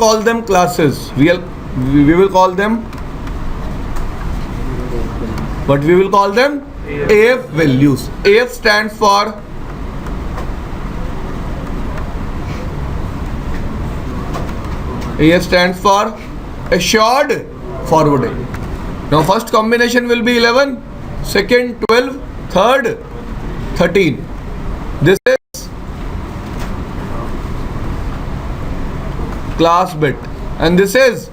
call them classes. We will call them, but we will call them AF values. AF stands for assured forwarding. Now first combination will be 11, second 12, third 13. This is class bit and this is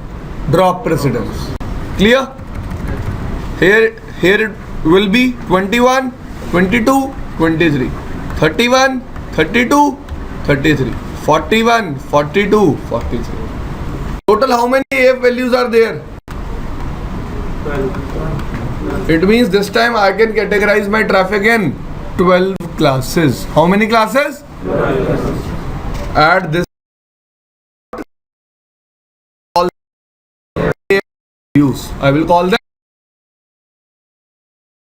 drop precedence. Clear? Here it will be 21, 22, 23, 31, 32, 33, 41, 42, 43. Total how many AF values are there? 12. It means this time I can categorize my traffic in 12 classes. How many classes? 12. Add this. All AF values. I will call them.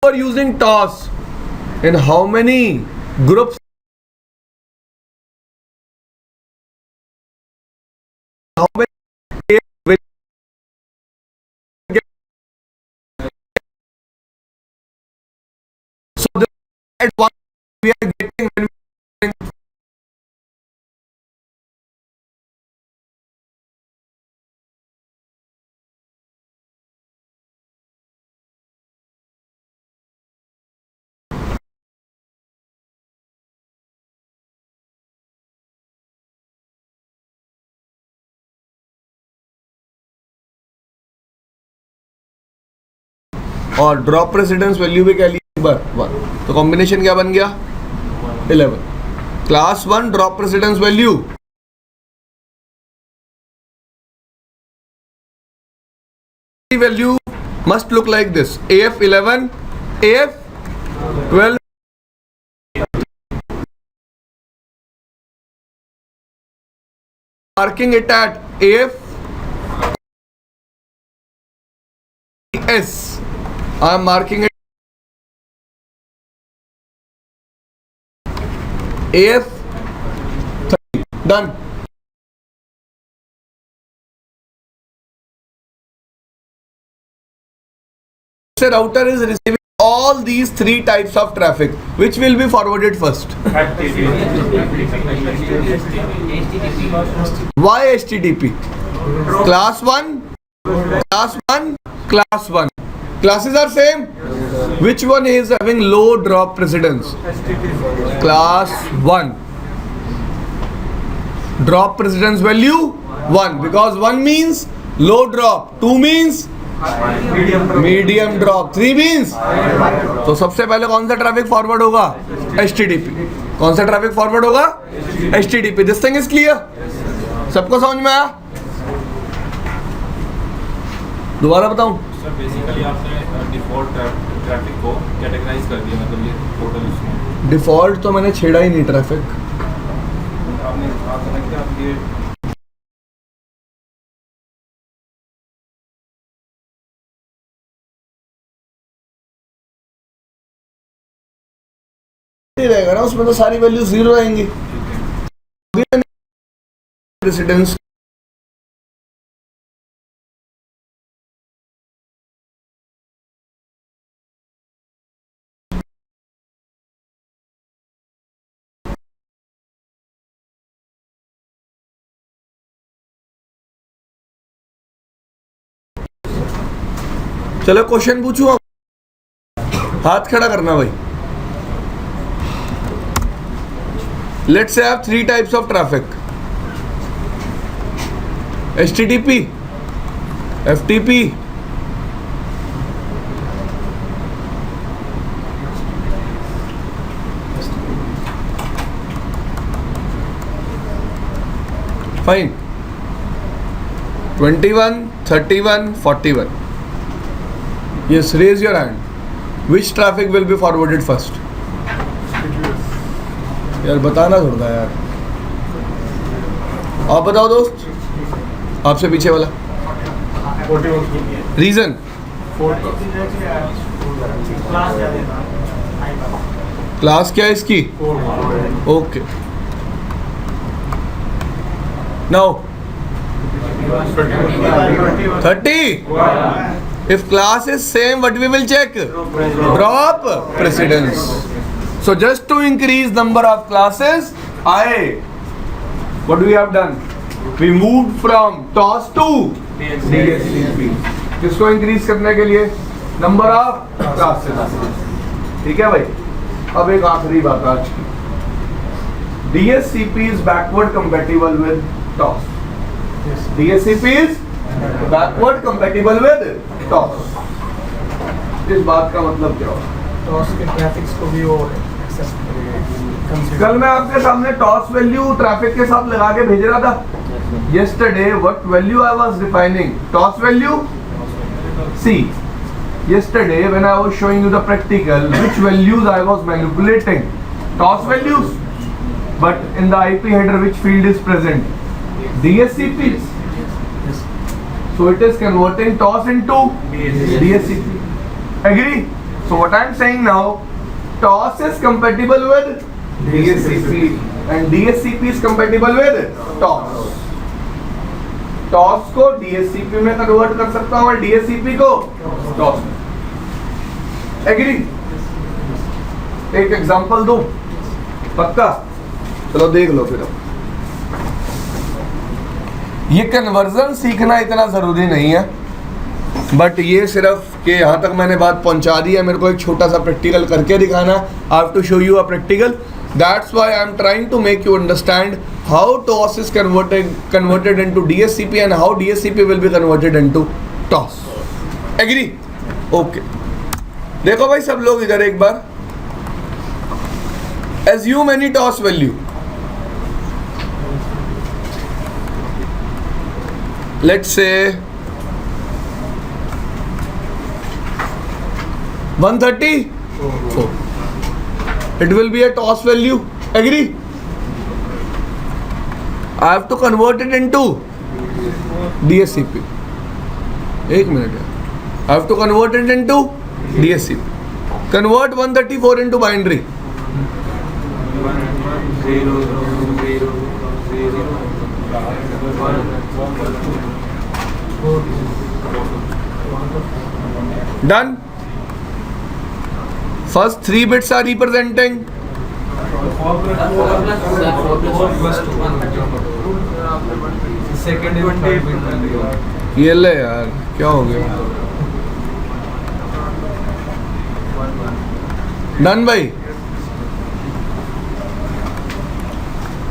We are using toss in how many groups? How many? So this at one we are getting when we और drop precedence value भी क्या ली एक बार 1, तो combination क्या बन गया 11. Class 1 drop precedence value must look like this: AF 11, AF 12. Marking it at AF S. I am marking it AF 30. Done. The router is receiving all these 3 types of traffic. Which will be forwarded first? Why HTTP? Class 1, class 1, class 1. Classes are same. Which one is having low drop precedence? Class 1. Drop precedence value 1, because 1 means low drop, 2 means medium drop, 3 means. तो सबसे पहले कौन सा traffic forward होगा? HTTP. कौन सा traffic forward होगा? HTTP. This thing is clear? सबको समझ में आया? दोबारा बताऊं? सर बेसिकली आपने डिफॉल्ट ट्रैफिक को कैटेगराइज कर दिया, मतलब ये टोटल उसमें डिफॉल्ट तो मैंने छेड़ा ही नहीं ट्रैफिक. आपने कहा था ना कि आप ये रहेगा ना, उसमें तो सारी वैल्यू 0 रहेंगी. प्रेसिडेंस चलो क्वेश्चन पूछूं, हाथ खड़ा करना भाई. Let's say I have 3 types of traffic: HTTP, FTP, fine. 21, 31, 41. Yes, raise your hand. Which traffic will be forwarded first? यार बताना थोड़ा यार. आप बताओ दोस्त, आपसे पीछे वाला. रीजन? क्लास क्या है इसकी? Okay. Now 30. If class is same, what we will check? Drop precedence. So just to increase number of classes, what we have done? We moved from TOS to DSCP. किसको increase करने के लिए? Number of classes. ठीक है भाई? अब एक आखिरी बात आज की. DSCP is backward compatible with TOS. DSCP is backward compatible with TOS. इस बात का मतलब क्या होगा? टॉस के ट्रैफिक्स को भी वो एक्सेस करेगा। कल मैं आपके सामने टॉस वैल्यू ट्रैफिक के साथ लगा के भेज रहा था. Yesterday, what value I was defining? Toss value. See, yesterday when I was showing you the practical, which values I was manipulating? Toss values. But in the IP header, which field is present? DSCP. So it is converting toss into DSCP. Agree? So what I am saying now, toss is compatible with DSCP and DSCP is compatible with toss. toss को DSCP में convert कर सकता हूँ और DSCP को toss में. Agree? एक example दूं? पक्का? चलो देख लो फिर. ये कन्वर्जन सीखना इतना ज़रूरी नहीं है, बट ये सिर्फ कि यहाँ तक मैंने बात पहुँचा दी है, मेरे को एक छोटा सा प्रैक्टिकल करके दिखाना. I have to show you a practical. That's why I am trying to make you understand how TOS is converted into DSCP and how DSCP will be converted into TOS. Agree? Okay. देखो भाई सब लोग इधर एक बार. Assume any TOS value. Let's say 134. It will be a toss value. Agree? I have to convert it into DSCP. एक minute. I have to convert it into DSCP. Convert 134 into binary. 1 0 0 Done. First 3 bits are representing ये ले यार क्या हो गया. Done भाई.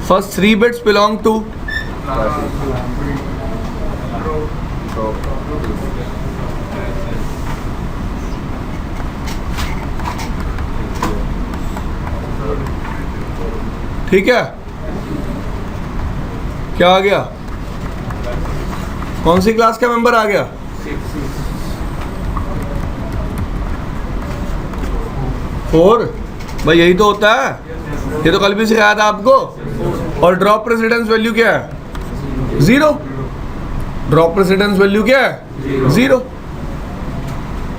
First 3 bits belong to ठीक है. क्या आ गया? कौन सी क्लास का मेंबर आ गया? 4. भाई यही तो होता है, ये तो कल भी सिखाया था आपको. और ड्रॉप प्रेसिडेंस वैल्यू क्या है? 0. ड्रॉप प्रेसिडेंस वैल्यू क्या है? 0.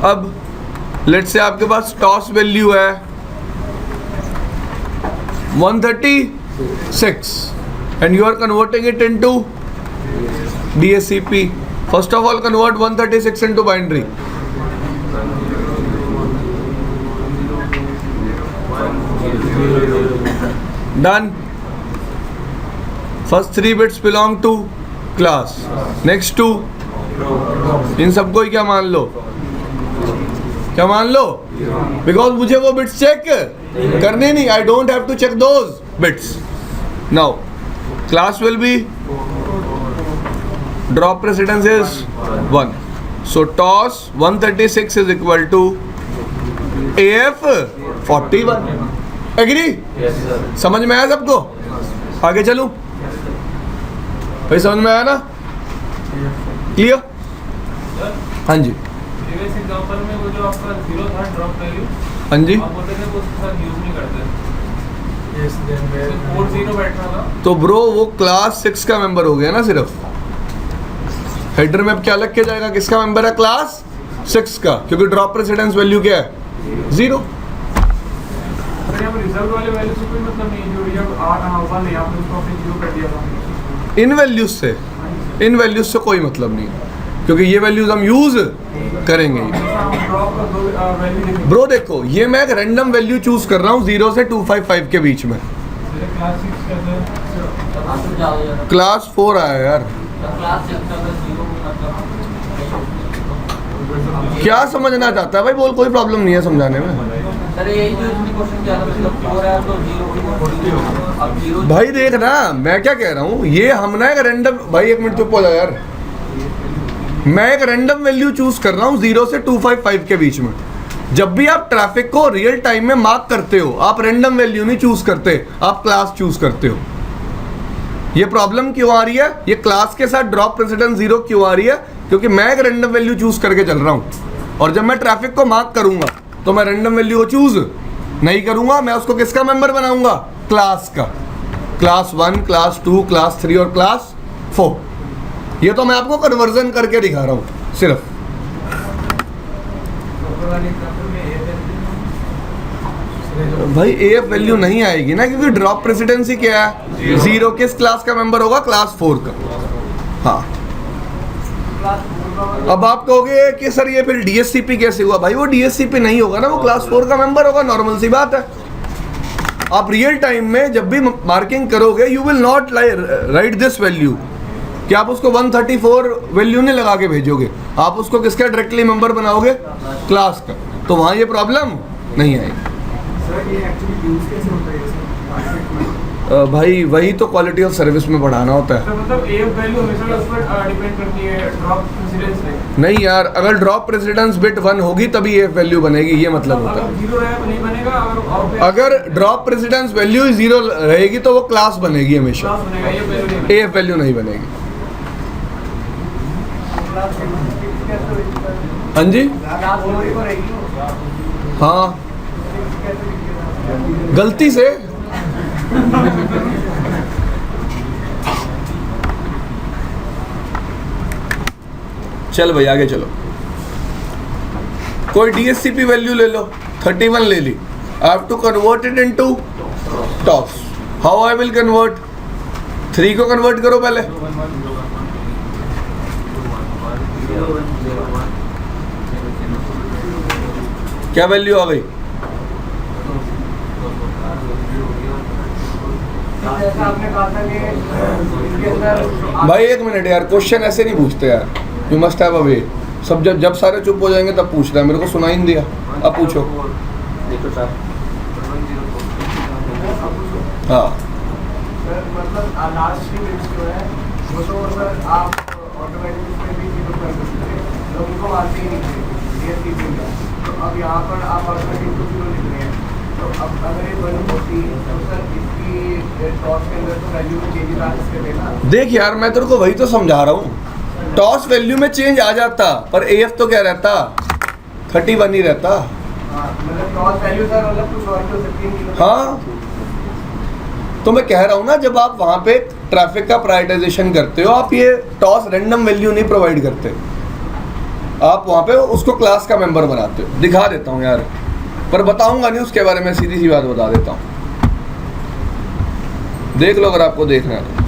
अब लेट्स से आपके पास टॉस वैल्यू है 136 and you are converting it into DSCP. First of all, convert 136 into binary. Done. First 3 bits belong to class. Next 2. इन सबको ही क्या मान लो? क्या मान लो? Because मुझे वो बिट्स चेक करने नहीं. I don't have to check those bits. Now, class will be drop precedence is 1. So toss 136 is equal to AF 41. Agree? Yes sir. समझ में आया सबको? आगे चलूं? भाई समझ में आया ना? क्लियर? हाँ जी. प्रीवियस एग्जांपल में वो जो आपका 0 था ड्रॉप वैल्यू, हाँ जी. आप बोलते थे वो उसके साथ यूज नहीं करते. कोड 0 बैठना था. तो ब्रो वो क्लास 6 का मेंबर हो गया ना सिर्फ. हेडर में अब क्या लग के जाएगा? किसका मेंबर है? क्लास 6 का, क्योंकि ड्रॉप प्रेसिडेंस वैल्यू क्या है? 0. अगर यहाँ पर रिजर्व वाले वैल्यू से कोई मतलब नहीं, जो जब आ रहा होगा नहीं आपने उसको अपने 0 कर दिया था इन वैल्यूज से इन वैल्यूज से कोई मतलब नहीं है, क्योंकि ये वैल्यूज हम यूज करेंगे ही। ब्रो देखो, ये मैं एक रैंडम वैल्यू चूज कर रहा हूँ 0 से 255 के बीच में। क्लास 4 आया यार, क्या समझना चाहता है भाई बोल, कोई प्रॉब्लम नहीं है समझाने में। भाई देख ना मैं क्या कह रहा हूँ, ये हम ना एक रैंडम, भाई एक मिनट चुप हो जा यार, मैं एक रैंडम वैल्यू चूज कर रहा हूँ 0 से 255 के बीच में। जब भी आप ट्रैफिक को रियल टाइम में मार्क करते हो, आप रैंडम वैल्यू नहीं चूज करते, आप क्लास चूज करते हो। ये प्रॉब्लम क्यों आ रही है, ये क्लास के साथ ड्रॉप प्रेसिडेंस 0 क्यों आ रही है, क्योंकि मैं एक रैंडम वैल्यू चूज करके चल रहा हूँ, और जब मैं ट्रैफिक को मार्क करूंगा तो मैं रैंडम वैल्यू को चूज नहीं करूंगा, मैं उसको किसका मेंबर बनाऊंगा, क्लास का। क्लास 1, क्लास 2, क्लास 3 और क्लास 4। ये तो मैं आपको कन्वर्जन करके दिखा रहा हूँ सिर्फ। भाई एफ वैल्यू नहीं आएगी ना, क्योंकि ड्रॉप प्रेसिडेंसी क्या है, 0 किस क्लास का मेंबर होगा, क्लास 4 का। हाँ, अब आप कहोगे कि सर ये फिर डीएससीपी कैसे हुआ, भाई वो डीएससीपी नहीं होगा ना, वो क्लास 4 का मेंबर होगा, नॉर्मल सी बात है। आप रियल टाइम में जब भी मार्किंग करोगे, you will not right this value, कि आप उसको 134 वैल्यू नहीं लगा के भेजोगे, आप उसको किसका डायरेक्टली मेंबर बनाओगे, क्लास का। तो वहाँ ये प्रॉब्लम नहीं आएगी। भाई वही तो क्वालिटी ऑफ सर्विस में बढ़ाना होता है। मतलब एफ वैल्यू हमेशा उस पर डिपेंड करती है ड्रॉप प्रेसिडेंस पे। नहीं यार, अगर ड्रॉप प्रेसिडेंस बिट 1 होगी तभी एफ वैल्यू बनेगी, ये मतलब होता है। अगर 0 है तो नहीं बनेगा, अगर ड्रॉप प्रेसिडेंस वैल्यू 0 रहेगी तो वो क्लास बनेगी हमेशा, क्लास बनेगा, ये वैल्यू नहीं एफ वैल्यू नहीं बनेगी। हाँ जी, हाँ गलती से चल भाई आगे चलो। कोई डीएससीपी वैल्यू ले लो, 31 ले ली, I have to convert it into TOS. How I will convert, 3 को कन्वर्ट करो पहले। क्या वैल्यू आ गई, आपने कहा था कि इसके अंदर भाई एक मिनट यार, क्वेश्चन ऐसे नहीं पूछते यार, यू मस्ट हैव अ वे। सब जब सारे चुप हो जाएंगे तब पूछ रहा है, मेरे को सुनाई नहीं दिया, अब पूछो। हाँ मतलब लास्ट बिट्स जो है वो तो सर आप ऑटोमेटिक उसमें भी 0 कर सकते हैं, तो उनको मानते ही नहीं थे डीएससीपी में। तो अब यहाँ पर आप ऑटोमेटिक 0 लिख रहे हैं, तो अब अगर ये 1 होती तो सर इसकी टॉस के अंदर तो वैल्यू में चेंजेस आ सकते थे ना। देख यार, मैं तेरे को वही तो समझा रहा हूँ, टॉस वैल्यू में चेंज आ जाता, पर एएफ तो क्या रहता, 31 ही रहता। मतलब टॉस वैल्यू सर मतलब कुछ और हो सकती है। हाँ तो मैं कह रहा हूँ ना, जब आप वहाँ पे ट्रैफिक का प्रायोरिटाइजेशन करते हो, आप ये टॉस रैंडम वैल्यू नहीं प्रोवाइड करते, आप वहाँ पे उसको क्लास का मेंबर बनाते हो। दिखा देता हूँ यार, पर बताऊंगा नहीं उसके बारे में, सीधी सी बात बता देता हूँ, देख लो अगर आपको देखना है तो।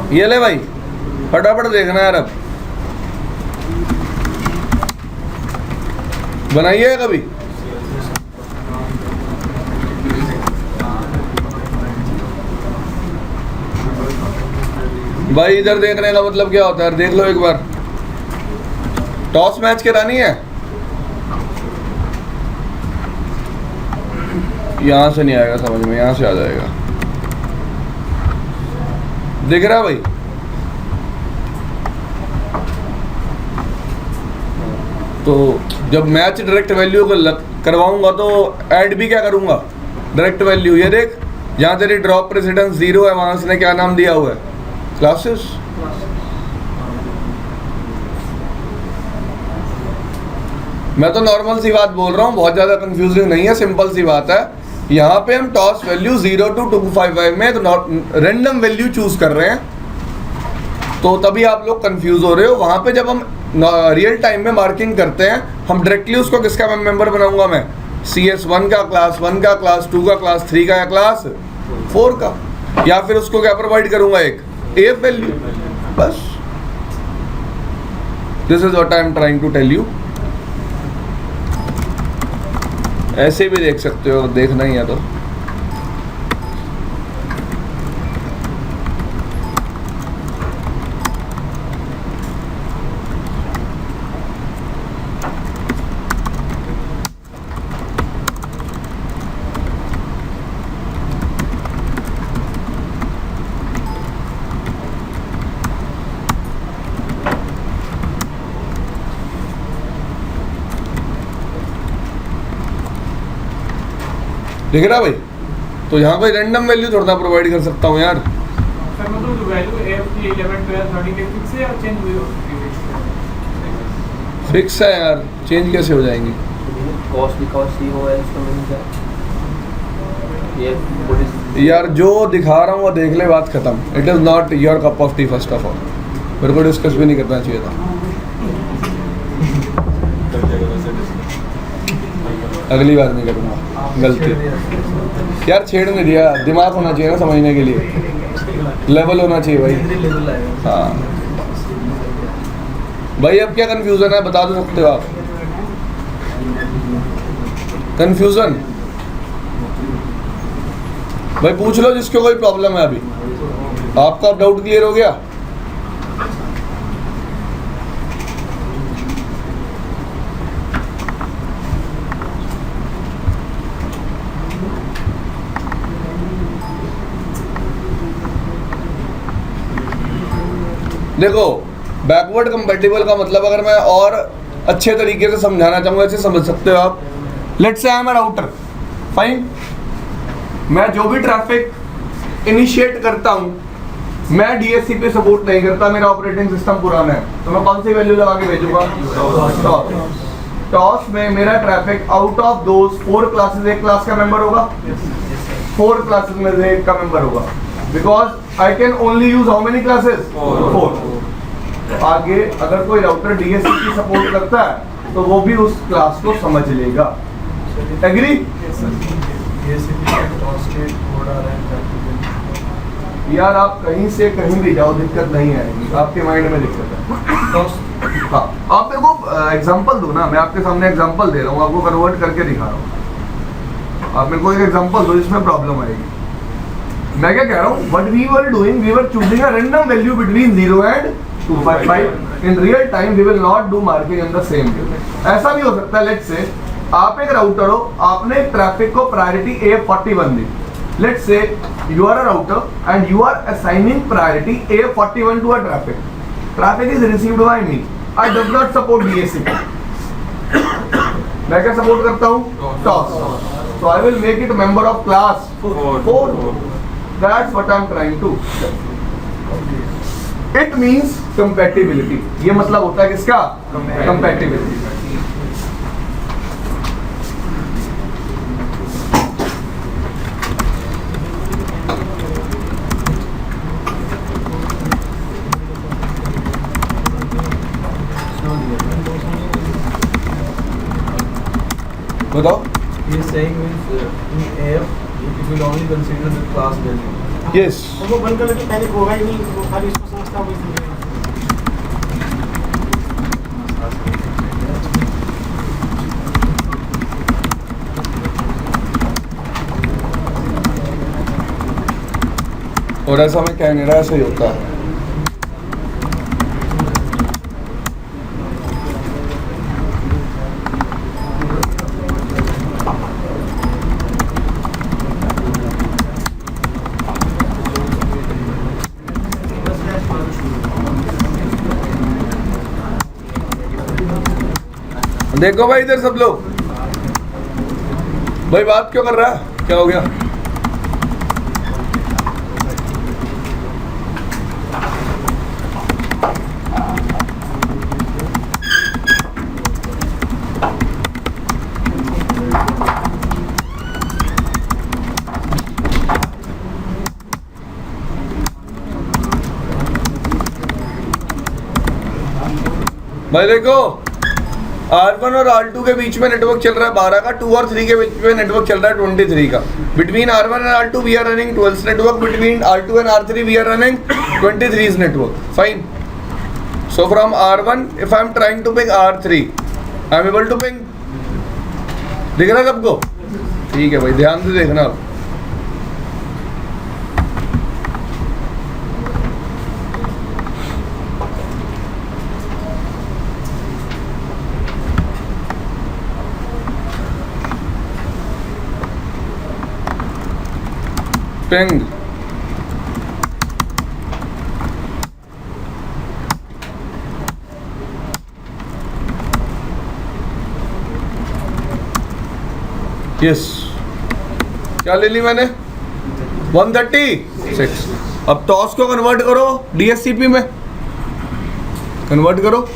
ये ले भाई, फटाफट देखना यार, अब बनाइए कभी। भाई इधर देखने का मतलब क्या होता है, देख लो एक बार। टॉस मैच करानी है, यहां से नहीं आएगा समझ में, यहां से आ जाएगा। दिख रहा है भाई, तो जब मैच डायरेक्ट वैल्यू को करवाऊंगा तो ऐड भी क्या करूंगा, डायरेक्ट वैल्यू। ये देख जहाँ तेरी ड्रॉप प्रेसिडेंस 0 है वहाँ उसने क्या नाम दिया हुआ है, क्लासेस। मैं तो नॉर्मल सी बात बोल रहा हूँ, बहुत ज़्यादा कंफ्यूजिंग नहीं है, सिंपल सी बात है। यहाँ पे हम टॉस वैल्यू 0 to 255 में तो रैंडम वैल्यू चूज कर रहे हैं, तो तभी आप लोग कंफ्यूज हो रहे हो। वहाँ पे जब हम रियल टाइम में मार्किंग करते हैं, हम डायरेक्टली उसको किसका मेंबर बनाऊंगा मैं, CS1 का, क्लास 1 का, क्लास 2 का, क्लास 3 का या क्लास 4 का, या फिर उसको क्या प्रोवाइड करूंगा, एक AF वैल्यू, बस। This is what I am trying to tell you. ऐसे भी देख सकते हो, देखना ही है तो। ठीक है ना भाई? तो यहाँ पे रैंडम वैल्यू थोड़ा प्रोवाइड कर सकता हूँ यार। सर मतलब जो वैल्यू AF की 11 12 13 के फिक्स है या चेंज हुई हो सकती है? फिक्स है यार, चेंज कैसे हो जाएंगी? कॉस्ट बिकॉज COL इसका मीनिंग क्या है? ये what is- यार जो दिखा रहा हूँ वो देख ले, बात खत्म। It is not your cup of T first of all. मेरे को डिस्कस भी नहीं करना चाहिए था। अगली बार नहीं करूँगा, गलती। यार छेड़ नहीं दिया, दिमाग होना चाहिए ना समझने के लिए, लेवल होना चाहिए भाई। हाँ भाई, अब क्या कंफ्यूजन है बता दो सकते हो आप? कंफ्यूजन भाई पूछ लो जिसको कोई प्रॉब्लम है। अभी आपका डाउट क्लियर हो गया? देखो, बैकवर्ड कंपैटिबल का मतलब अगर मैं और अच्छे तरीके से समझाना चाहूँगा, ऐसे समझ सकते हो आप। Let's say I am a router, fine. मैं जो भी ट्रैफिक इनिशिएट करता हूँ, मैं DHCP सपोर्ट नहीं करता, मेरा ऑपरेटिंग सिस्टम पुराना है, तो मैं कौन सी वैल्यू लगा के भेजूंगा? टॉस में मेरा traffic out of those 4 classes, एक क्लास का मेंबर होगा, 4 क्लासेस में से एक का मेंबर होगा, because I can only use how many classes? 4। आगे अगर कोई राउटर DHCP सपोर्ट करता है तो वो भी उस क्लास को समझ लेगा। एग्री? यार आप कहीं से कहीं भी जाओ, दिक्कत नहीं आएगी, आपके माइंड में दिक्कत है। हाँ, आप मेरे को एग्जांपल दो ना, मैं आपके सामने एग्जांपल दे रहा हूँ, आपको कन्वर्ट करके दिखा रहा हूँ। आप मेरे को एक एग्जांपल दो जिसमें प्रॉब्लम आएगी। मैं क्या कह रहा हूँ, what we were doing, we were choosing a random value between 0 and 255। In real time we will not do marking in the same way. ऐसा भी हो सकता है, लेट्स से आप एक राउटर हो, आपने ट्रैफिक को priority A41 the. Let's say you are a router and you are assigning priority A41 to a traffic. Traffic is received by me. I does not support DHCP. मैं क्या support करता हूँ? Toss. So I will make it member of class 4. That's what I'm trying to. It means compatibility. ये मतलब होता है किसका? Compatibility. बताओ। He is saying means in AF it will only consider the class value. Yes. वो बंद करने के पहले होगा ही नहीं, वो खाली इसको समझता हुआ इसलिए। और ऐसा में कैनेडा से ही होता है। देखो भाई इधर सब लोग, भाई बात क्यों कर रहा है, क्या हो गया? भाई देखो R1 और R2 के बीच में नेटवर्क चल रहा है 12 का, 2 और 3 के बीच में नेटवर्क चल रहा है 23 का. Between R1 and R2 we are running 12 network, between R2 and R3 we are running 23 network. Fine. So from R1 if I am trying to ping R3 I am able to ping. दिख रहा है सबको? ठीक है भाई, ध्यान से देखना अब. Ping. Yes. क्या ले ली मैंने? 136. अब टॉस को कन्वर्ट करो DSCP में, कन्वर्ट करो.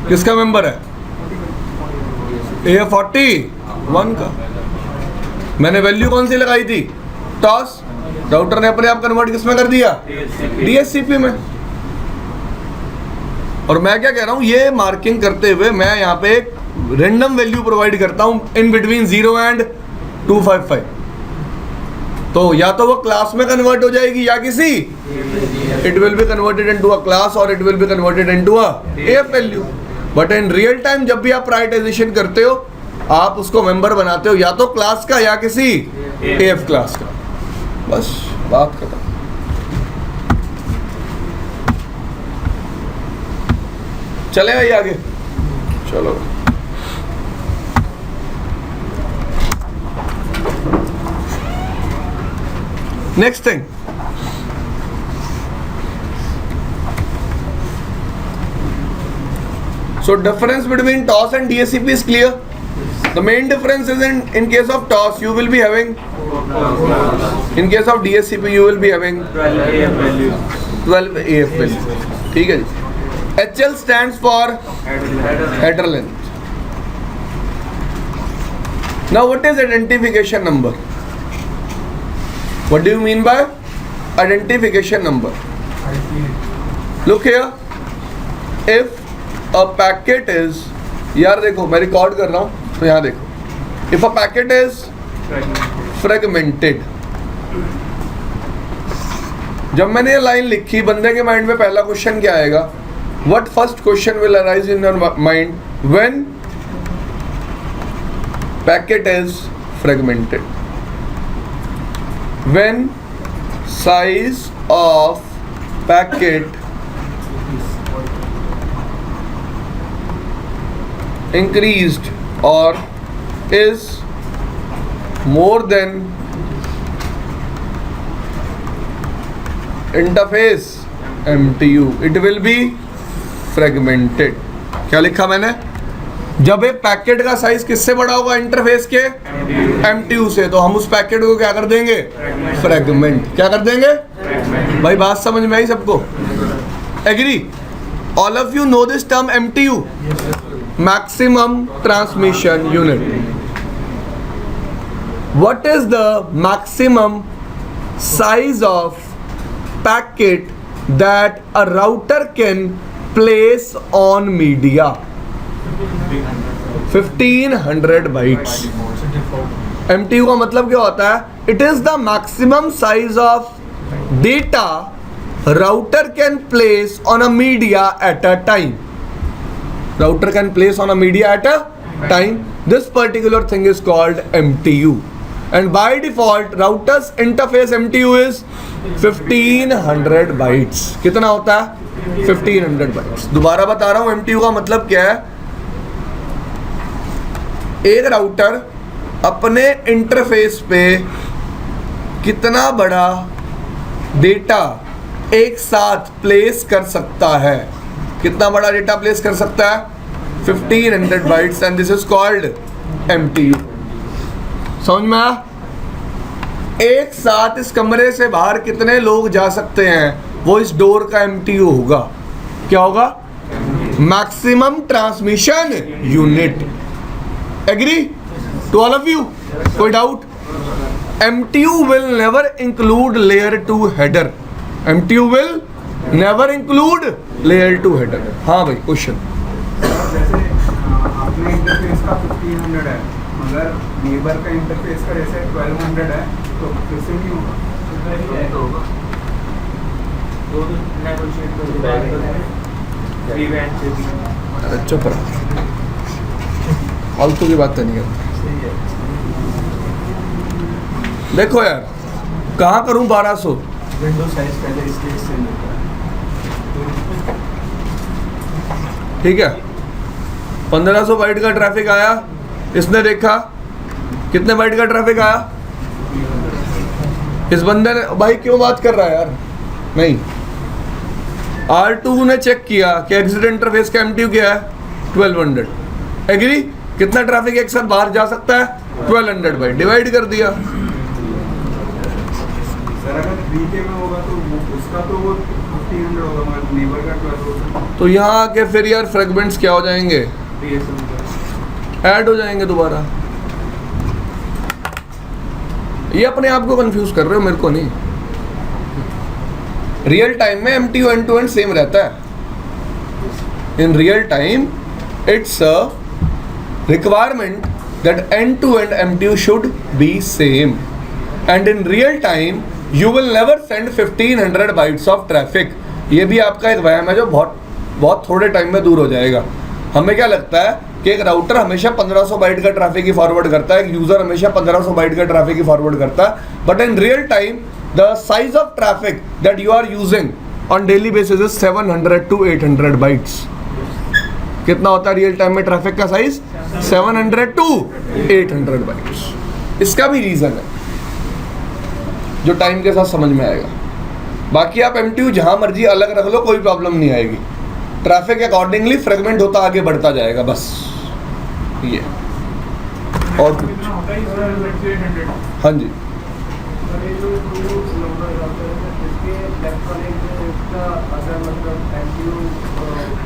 किसका मेंबर है? A41 का. मैंने वैल्यू कौन सी लगाई थी? टॉस. राउटर ने अपने आप कन्वर्ट किसमें कर दिया? DSCP में. और मैं क्या कह रहा हूं, ये मार्किंग करते हुए मैं यहाँ पे एक रेंडम वैल्यू प्रोवाइड करता हूं इन बिटवीन 0 एंड 255. तो या तो वो क्लास में कन्वर्ट हो जाएगी या किसी, it will be converted into a class और it will be converted into a AF value. But in real time जब भी आप प्रायोरिटाइजेशन करते हो आप उसको मेंबर बनाते हो या तो क्लास का या किसी AF क्लास का. बस बात खत्म. चले भाई आगे. चलो next thing. So difference between TOS and DSCP is clear. The main difference is in case of TOS you will be having, in case of DSCP you will be having 12 AF values. ठीक है जी. HL stands for header length. Now what is identification number? What do you mean by identification number? Look here. If a packet is, यार देखो मैं record कर रहा हूँ तो यहाँ देखो. If a packet is fragmented, जब मैंने ये लाइन लिखी बंदे के माइंड में पहला क्वेश्चन क्या आएगा? What first question will arise in your mind when packet is fragmented? When size of packet increased or is more than interface MTU, it will be fragmented. क्या लिखा मैंने? जब एक पैकेट का साइज किससे बड़ा होगा? इंटरफेस के MTU से. तो हम उस पैकेट को क्या कर देंगे? फ्रेगमेंट. क्या कर देंगे भाई? बात समझ में आई सबको? Agree? All of you know this term MTU, maximum transmission unit. What is the maximum size of packet that a router can place on media? 1500 bytes. MTU का मतलब क्या होता है? It is the maximum size of data router can place on a media at a time. Router can place on a media at a time. This particular thing is called MTU. And by default, router's interface MTU is 1500 bytes. कितना होता है? 1500 bytes. दोबारा बता रहा हूँ MTU का मतलब क्या है. एक राउटर अपने इंटरफेस पे कितना बड़ा डेटा एक साथ प्लेस कर सकता है? कितना बड़ा डेटा प्लेस कर सकता है? 1500 bytes, and this is called MTU। समझ में आया? एक साथ इस कमरे से बाहर कितने लोग जा सकते हैं, वो इस डोर का MTU होगा। क्या होगा? Maximum transmission unit. Agree to all of you? कोई doubt? MTU will never include layer 2 header. MTU will never include layer 2 header. हाँ भाई, क्वेश्चन। जैसे अपने इंटरफेस का 1500 है, मगर नेबर का इंटरफेस का जैसे 1200 है, तो फिर से नहीं होगा। दो नेगोशिएट अरे चुप रहा, फालतू की बात नहीं करता। देखो यार, कहाँ करूँ 1200? विंडो साइज पहले इसके एक्सटेंड होता है। ठीक है, 1500 बाइट का ट्रैफिक आया, इसने देखा कितने बाइट का ट्रैफिक आया, इस बंदे ने, भाई क्यों बात कर रहा है यार? नहीं, R2 ने चेक किया कि एग्जिट इंटरफेस का MTU क्या है? 1200। एग्री? कितना ट्रैफिक एक साथ बाहर जा सकता है? 1200 बाइट, डिवाइड कर दिया। सर अगर 3K में होगा तो उसका तो वो 1500 होगा, मगर नेबर का 12 होगा। तो यहाँ के फिर यार फ्रेगमेंट्स क्या हो जाएंगे? ऐड हो जाएंगे दोबारा। ये अपने आप को कंफ्यूज कर रहे हो, मेरे को नहीं। रियल टाइम में MTU end to end same रहता है। In real time it's a requirement that end to end MTU should be same, and in real time you will never send 1500 bytes of traffic. ये भी आपका एक वहम है जो बहुत थोड़े टाइम में दूर हो जाएगा। हमें क्या लगता है कि एक राउटर हमेशा 1500 बाइट का ट्रैफिक ही फॉरवर्ड करता है, एक यूजर हमेशा 1500 बाइट का ट्रैफिक ही फॉरवर्ड करता है, but in real time the size of traffic that you are using on daily basis is 700 to 800 bytes. कितना होता है रियल टाइम में ट्रैफिक का साइज? 700 to 800 bytes. इसका भी रीजन है जो टाइम के साथ समझ में आएगा। बाकी आप MTU जहां मर्जी अलग रख लो, कोई प्रॉब्लम नहीं आएगी। ट्रैफिक अकॉर्डिंगली फ्रेगमेंट होता आगे बढ़ता जाएगा, बस ये। और कुछ? हाँ जी,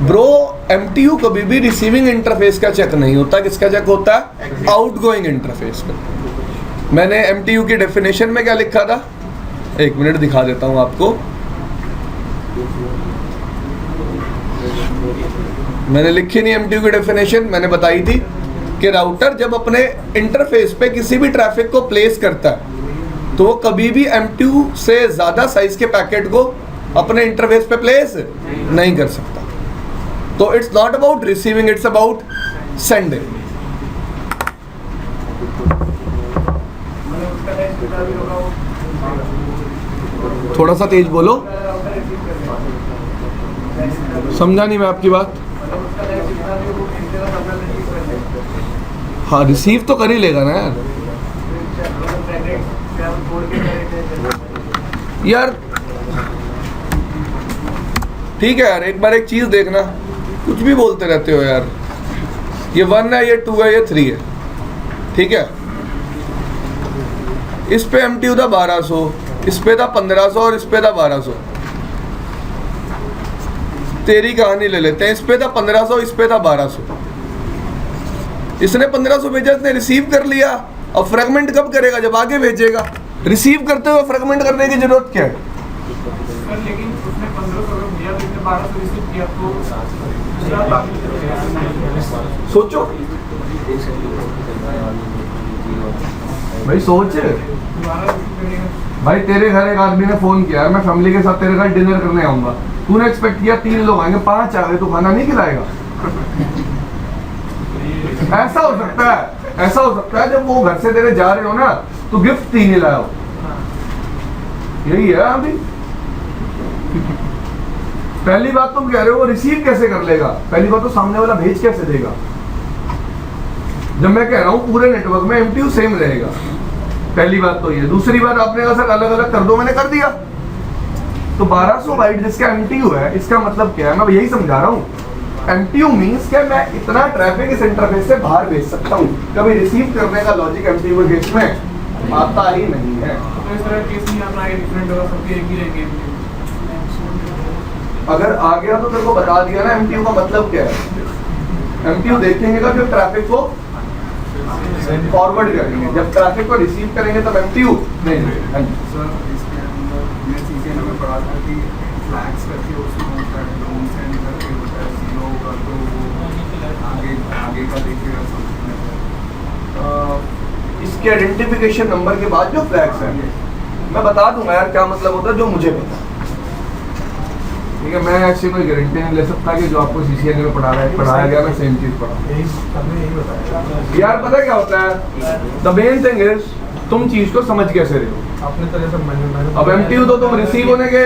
ब्रो MTU कभी भी रिसीविंग इंटरफेस का चेक नहीं होता। किसका चेक होता है? आउटगोइंग इंटरफेस का। मैंने MTU की डेफिनेशन में क्या लिखा था? एक मिनट दिखा देता हूं आपको। मैंने लिखी नहीं MTU की डेफिनेशन, मैंने बताई थी कि राउटर जब अपने इंटरफेस पे किसी भी ट्रैफिक को प्लेस करता है तो वो कभी भी MTU से ज़्यादा साइज के पैकेट को अपने इंटरफेस पे प्लेस नहीं कर सकता। तो it's not about receiving, it's about sending. थोड़ा सा तेज बोलो, समझा नहीं मैं आपकी बात। हाँ, रिसीव तो कर ही लेगा ना यार। ठीक है यार, एक बार एक चीज देखना, कुछ भी बोलते रहते हो यार। ये 1 है, ये 2 है, ये 3 है, ठीक है। इस पे MTU था 1200, इस पे था 1500 और इस पे था 1200। तेरी कहानी ले लेते हैं, इस पे था 1500, इस पे था 1200। इसने 1500 भेजा, इसने रिसीव कर लिया। अब फ्रेगमेंट कब करेगा? जब आगे भेजेगा। रिसीव करते हुए फ्रेगमेंट करने की जरूरत क्या है? लेकिन उसने 1500 भेजा तो इसने 1200 रिसीव किया, तो सोचो भाई, सोच। भाई तेरे घर एक आदमी ने फोन किया, मैं फैमिली के साथ तेरे घर डिनर करने आऊंगा। तूने एक्सपेक्ट किया 3 लोग आएंगे, 5 आ गए, तो खाना नहीं खिलाएगा? ऐसा हो सकता है, ऐसा हो सकता है जब वो घर से तेरे जा रहे हो ना, तो गिफ्ट 3 ही लाया हो। यही है अभी। पहली बात तुम कह रहे हो वो रिसीव कैसे कर लेगा? पहली बात तो सामने वाला भेज कैसे देगा? जब मैं कह रहा हूँ पूरे नेटवर्क में MTU सेम रहेगा, पहली बात तो ये। दूसरी बात आपने कहा सर अलग अलग कर दो, मैंने कर दिया। तो 1200 बाइट जिसका MTU है, इसका मतलब क्या है, मैं यही समझा रहा हूँ। MTU मीन्स क्या, मैं इतना ट्रैफिक इस इंटरफेस से बाहर भेज सकता हूँ। कभी रिसीव करने का लॉजिक MTU के केस में आता ही नहीं है। तो इस तरह केस नहीं अपना ये डिफरेंट होगा, सबके एक ही रहेंगे। अगर आ गया तो तेरे को बता दिया ना MTU का मतलब क्या है। MTU देखेंगे का जो ट्रैफिक को फॉरवर्ड करेंगे, जब ट्रैफिक को रिसीव करेंगे तब MTU नहीं। सर इसके अंदर मैं सीसीएन में पढ़ा था कि फ्लैग्स करके उसको ड्रोन सेंड करके होता है, जीरो होगा तो वो आगे का देखेगा सब। इसके आइडेंटिफिकेशन नंबर के बाद जो फ्लैग्स हैं, मैं बता दूंगा यार क्या मतलब होता है, जो मुझे पता है। ठीक है, मैं ऐसी कोई गारंटी नहीं ले सकता कि जो आपको सीसीएन में पढ़ाया गया मैं सेम चीज पढ़ा। यही बताया यार पता क्या होता है, द मेन थिंग इज तुम चीज को समझ कैसे रहे हो। आपने तो जैसे मैंने अब MTU तो तुम रिसीव होने के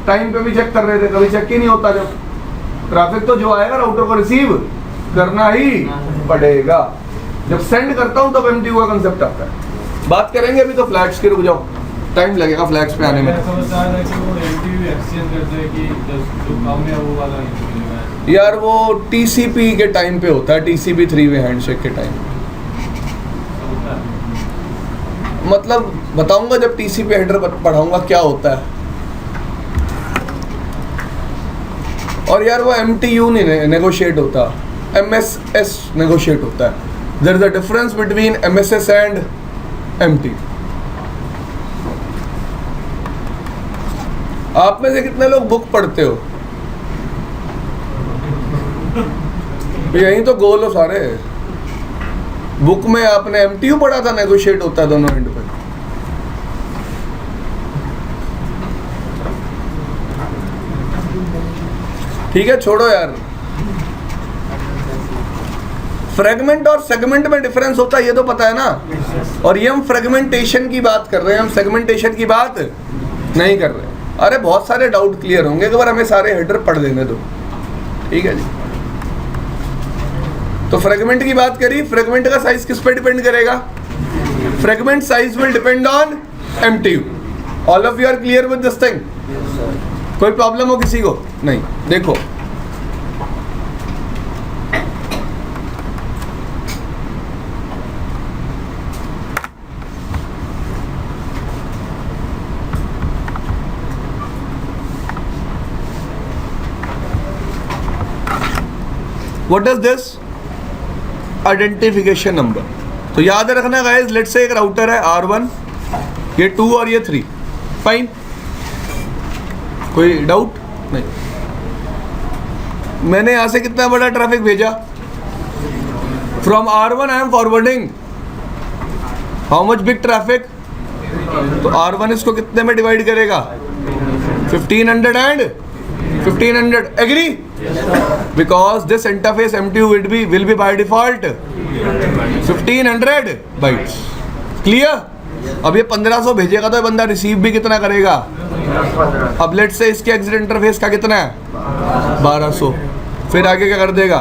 टाइम पे भी चेक कर रहे थे, कभी चेक ही नहीं होता। जब ट्रैफिक तो जो आएगा राउटर को रिसीव करना ही पड़ेगा। जब सेंड करता हूँ तब MTU का कंसेप्ट आता है। बात करेंगे अभी तो फ्लैग्स के, रुक जाओ, टाइम लगेगा फ्लैग्स पे आने में। मैं समझ आ रहा है कि वो MTU एक्सचेंज करते हैं कि जो कम है वो वाला नहीं। यार वो TCP के टाइम पे होता है, TCP 3-वे हैंडशेक के टाइम। मतलब बताऊंगा जब TCP हेडर पढ़ाऊंगा क्या होता है। और यार वो MTU नहीं नेगोशिएट होता, MSS नेगोशिएट होता है। There is a difference between MSS and MTU। आप में से कितने लोग बुक पढ़ते हो? यही तो गोल हो सारे। बुक में आपने MTU पढ़ा था, नेगोशिएट होता है दोनों एंड पे। ठीक है, छोड़ो यार। फ्रेगमेंट और सेगमेंट में डिफरेंस होता है, ये तो पता है ना। और ये हम फ्रेगमेंटेशन की बात कर रहे हैं, हम सेगमेंटेशन की बात नहीं कर रहे। अरे बहुत सारे डाउट क्लियर होंगे, एक बार हमें सारे हेडर पढ़ देने दो। ठीक है जी। तो फ्रेगमेंट की बात करी, फ्रेगमेंट का साइज किस पे डिपेंड करेगा? Fragment size will depend on MTU। All of you are clear with this thing? कोई प्रॉब्लम हो किसी को? नहीं। देखो what is this? Identification number. तो याद रखना गाइस, लेट्स से एक राउटर है R1, ये 2 और ये 3, फाइन। कोई डाउट नहीं? मैंने यहां से कितना बड़ा ट्रैफिक भेजा? From R1 I am forwarding how much big traffic? तो R1 इसको कितने में डिवाइड करेगा? 1500 and 1500। Agree? Because this interface MTU will be by default 1500 bytes. Clear? अब ये 1500 भेजेगा तो बंदा रिसीव भी कितना करेगा? अब लेट्स से इसके एग्जिट इंटरफेस का कितना है? 1200। फिर आगे क्या कर देगा?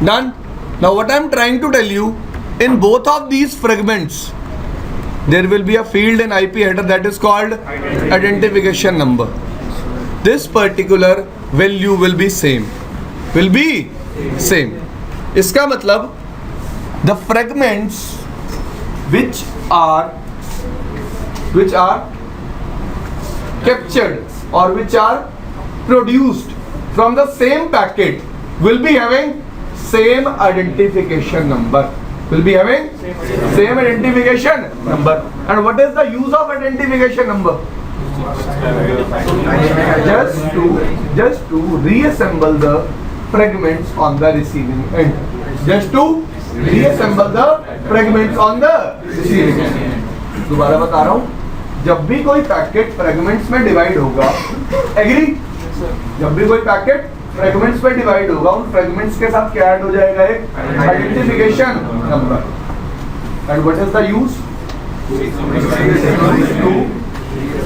Done. Now what I am trying to tell you, in both of these fragments there will be a field in IP header that is called identification number. This particular value will be same. Will be same. इसका मतलब the fragments which are captured or which are produced from the same packet will be having same identification number. Will be having same identification number. And what is the use of identification number? Just to reassemble the fragments on the receiving end. Just to reassemble the fragments on the receiving end. दोबारा बता रहा हूँ, जब भी कोई packet fragments में divide होगा, agree? जब भी कोई पैकेट फ्रेगमेंट्स में डिवाइड होगा, उन फ्रेगमेंट्स के साथ क्या ऐड हो जाएगा? एक identification number. And what is the use?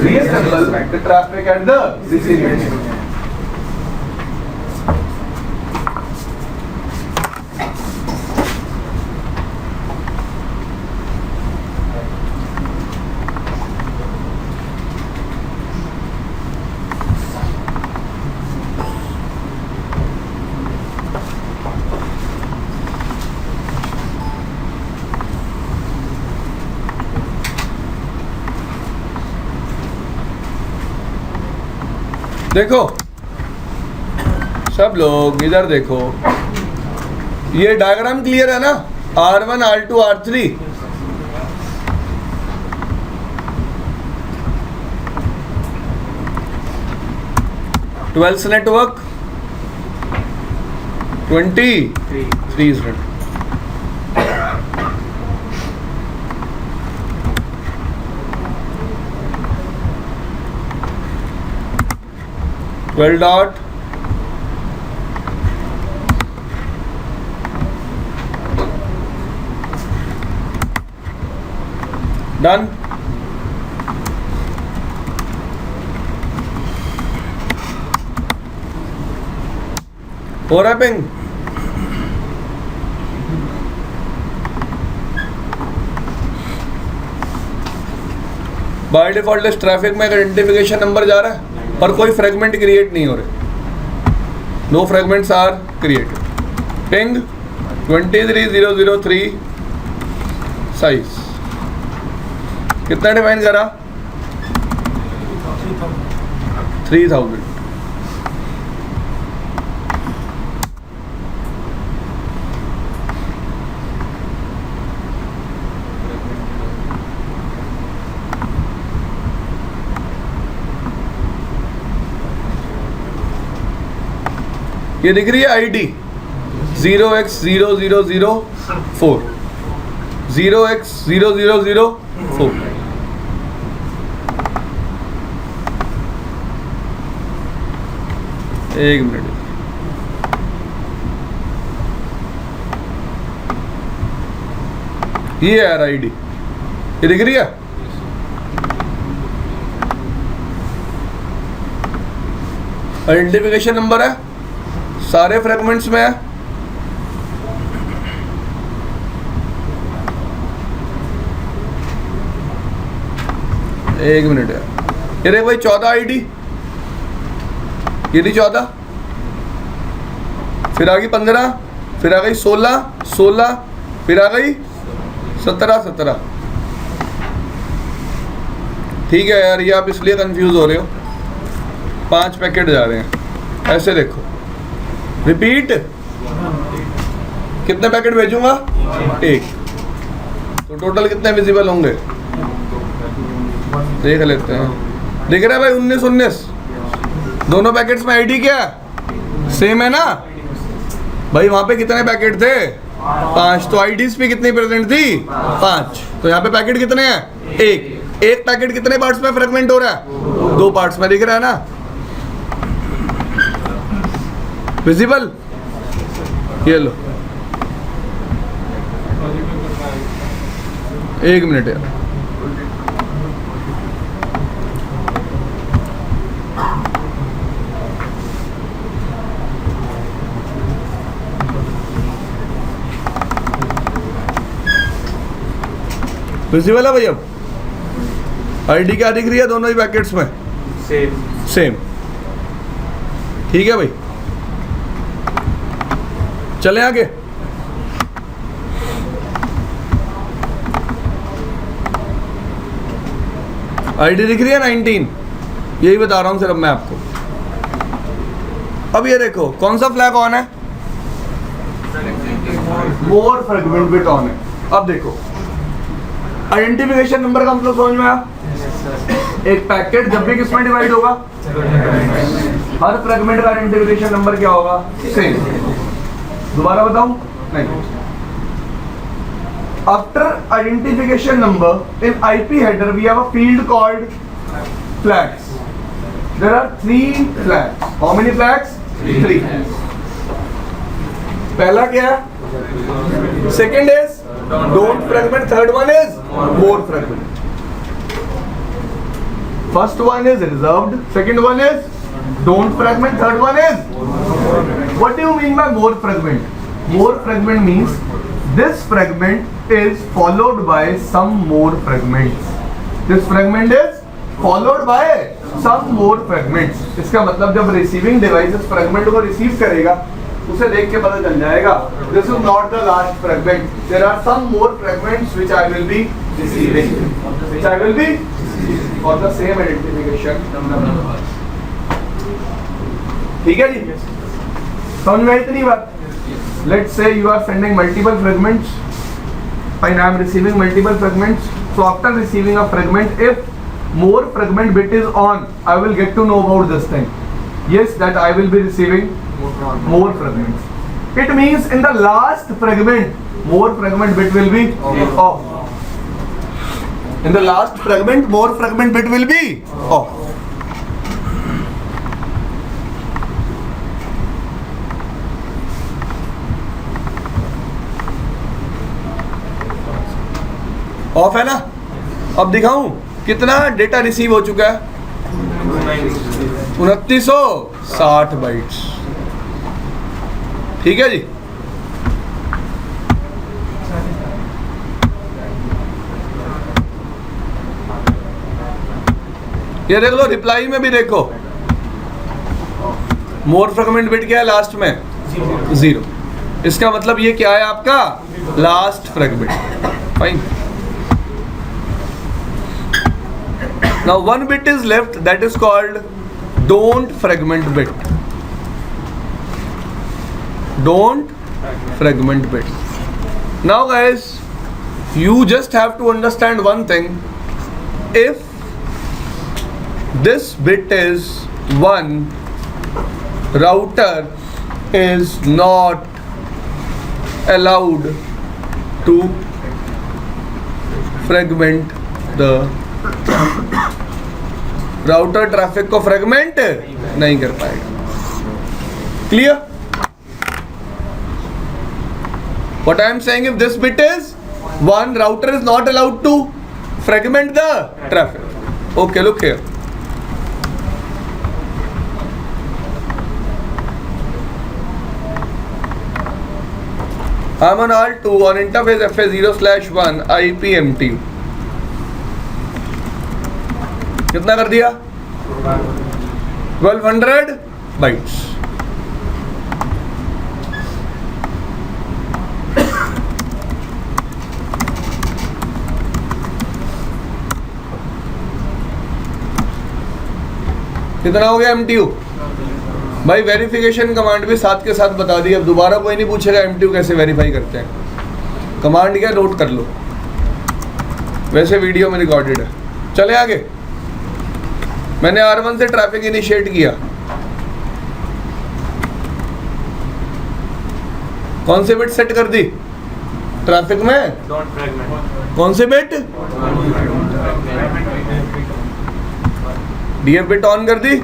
reassemble the traffic at the receiving end. देखो सब लोग इधर देखो, ये डायग्राम क्लियर है ना? R1 R2 R3 12th network 23 is written. .12 done. हो रहा है पिंग? बाय डिफॉल्ट इस ट्रैफिक में आइडेंटिफिकेशन नंबर जा रहा है पर कोई फ्रेगमेंट क्रिएट नहीं हो रहे. No fragments are created. Ping 23003 size कितना डिफाइन करा? 3000. ये दिख रही है आईडी 0x0004 0x0004. एक मिनट, ये है यार आईडी, ये दिख रही है. आइडेंटिफिकेशन नंबर है, सारे फ्रेगमेंट्स में है. एक मिनट यार, ये रे भाई 14 आईडी, ये 14, फिर आ गई 15, फिर आ गई 16, फिर आ गई 17. ठीक है यार, ये आप इसलिए कंफ्यूज हो रहे हो, 5 पैकेट जा रहे हैं. ऐसे देखो, रिपीट कितने पैकेट भेजूंगा? 1. तो टोटल कितने विजिबल होंगे देख लेते हैं. दिख रहा है भाई 19 दोनों पैकेट्स में आईडी क्या सेम है ना भाई? वहां पे कितने पैकेट थे? 5. तो आईडीज पे कितनी प्रेजेंट थी? 5. तो यहाँ पे पैकेट कितने हैं? 1. एक पैकेट कितने पार्ट्स में फ्रेगमेंट हो रहा है? 2 पार्ट्स में. दिख रहा है ना विजिबल? ये लो, एक मिनट यार. विजिबल है भाई? अब आईडी क्या दिख रही है दोनों ही पैकेट्स में? सेम. ठीक है भाई, चले आगे. आईडी दिख रही है 19, यही बता रहा हूं सिर्फ मैं आपको. अब ये देखो कौन सा फ्लैग ऑन है? मोर फ्रेगमेंट बिट ऑन है. अब देखो आइडेंटिफिकेशन नंबर का मतलब समझ में आया? एक पैकेट जब भी किसमें डिवाइड होगा, हर फ्रेगमेंट का आइडेंटिफिकेशन नंबर क्या होगा? सेम. दोबारा बताऊं? नहीं. After identification number in IP header we have a field called flags. There are 3 flags. How many flags? 3. पहला क्या है? Second is don't fragment. Third one is more fragment. First one is reserved, second one is don't fragment, third one is what do you mean by more fragment? More fragment means this fragment is followed by some more fragments. This fragment is followed by some more fragments. इसका मतलब जब receiving device इस fragment को receive करेगा उसे देख के पता चल जाएगा this is not the last fragment. There are some more fragments which I will be receiving. Which I will be for the same identification. ठीक है जी, समझ में आई इतनी बात? Let's say you are sending multiple fragments and I am receiving multiple fragments. So after receiving a fragment, if more fragment bit is on, I will get to know about this thing. Yes, that I will be receiving more fragments. It means in the last fragment, more fragment bit will be off. In the last fragment, more fragment bit will be off. Of है ना? अब दिखाऊं कितना data receive हो चुका है? 2960 bytes. ठीक है जी, ये देख लो, रिप्लाई में भी देखो मोर फ्रेगमेंट बिट क्या है लास्ट में? 0। इसका मतलब ये क्या है आपका? Last fragment. Fine. Now one bit is left, that is called don't fragment bit. Don't fragment bit. Now guys, you just have to understand one thing. If this bit is 1, router is not allowed to fragment the router traffic को fragment नहीं कर पाएगा। Clear? What I am saying, if this bit is 1, router is not allowed to fragment the traffic. Okay, look here. I am on R2 on interface FA0/1 IPMTU। कितना कर दिया? 1200 bytes. कितना हो गया MTU? भाई वेरिफिकेशन कमांड भी साथ के साथ बता दी। अब दोबारा कोई नहीं पूछेगा MTU कैसे वेरीफाई करते हैं। कमांड क्या, नोट कर लो, वैसे वीडियो में रिकॉर्डेड है। चले आगे। मैंने R1 से ट्रैफिक इनिशिएट किया। कौन से बिट सेट कर दी ट्रैफिक में? कौन से बिट? DF बिट ऑन कर दी।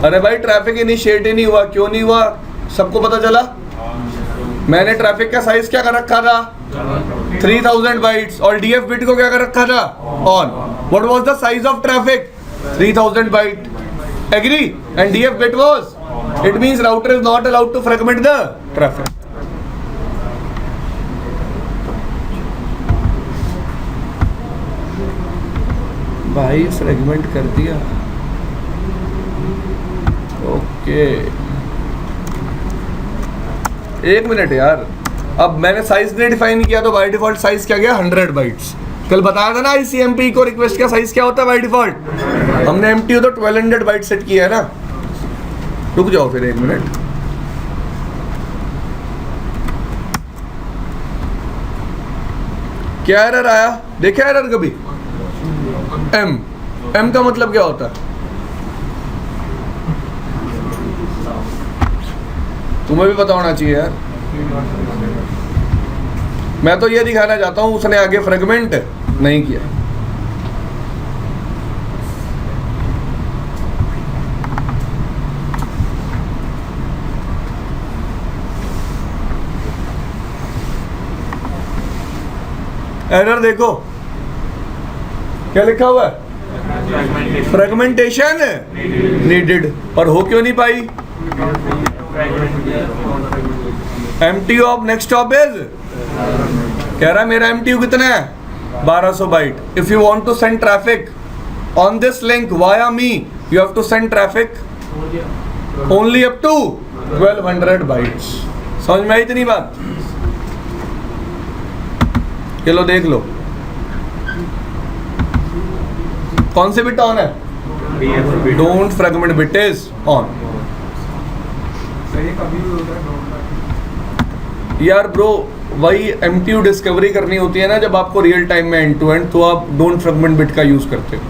अरे भाई ट्रैफिक इनिशिएट ही नहीं हुआ। क्यों नहीं हुआ? सबको पता चला। मैंने ट्रैफिक का साइज क्या कर रखा था? 3000 बाइट्स। और डीएफ बिट को क्या कर रखा था? On. What was the size of traffic? 3000 byte. Agree? And DF bit was, it means router is not allowed to fragment the traffic. भाई फ्रेगमेंट कर दिया। ओके, एक मिनट यार। अब मैंने साइज नहीं डिफाइन किया तो बाय डिफॉल्ट साइज क्या गया? 100 बाइट्स। कल बताया था ना ICMP को रिक्वेस्ट का साइज क्या होता है बाय डिफॉल्ट। हमने MTU तो 1200 बाइट सेट किया है ना। रुक जाओ फिर एक मिनट। क्या एरर आया? देखा एरर कभी? M का मतलब क्या होता है? तुम्हें भी पता होना चाहिए यार। मैं तो ये दिखाना चाहता हूँ उसने आगे फ्रेगमेंट नहीं किया। एरर देखो क्या लिखा हुआ है, फ्रेगमेंटेशन नीडेड, और हो क्यों नहीं पाई? MTU of next stop is, कह रहा है मेरा MTU कितना है 1200 byte. If you want to send traffic on this link via me, you have to send traffic only up to 1200 bytes. समझ में आई इतनी बात? चलो देख लो कौन से बिट ऑन है, don't fragment bit is on. यार ब्रो वही MTU डिस्कवरी करनी होती है ना जब आपको रियल टाइम में एंड टू एंड, तो आप डोंट फ्रेगमेंट बिट का यूज करते हो,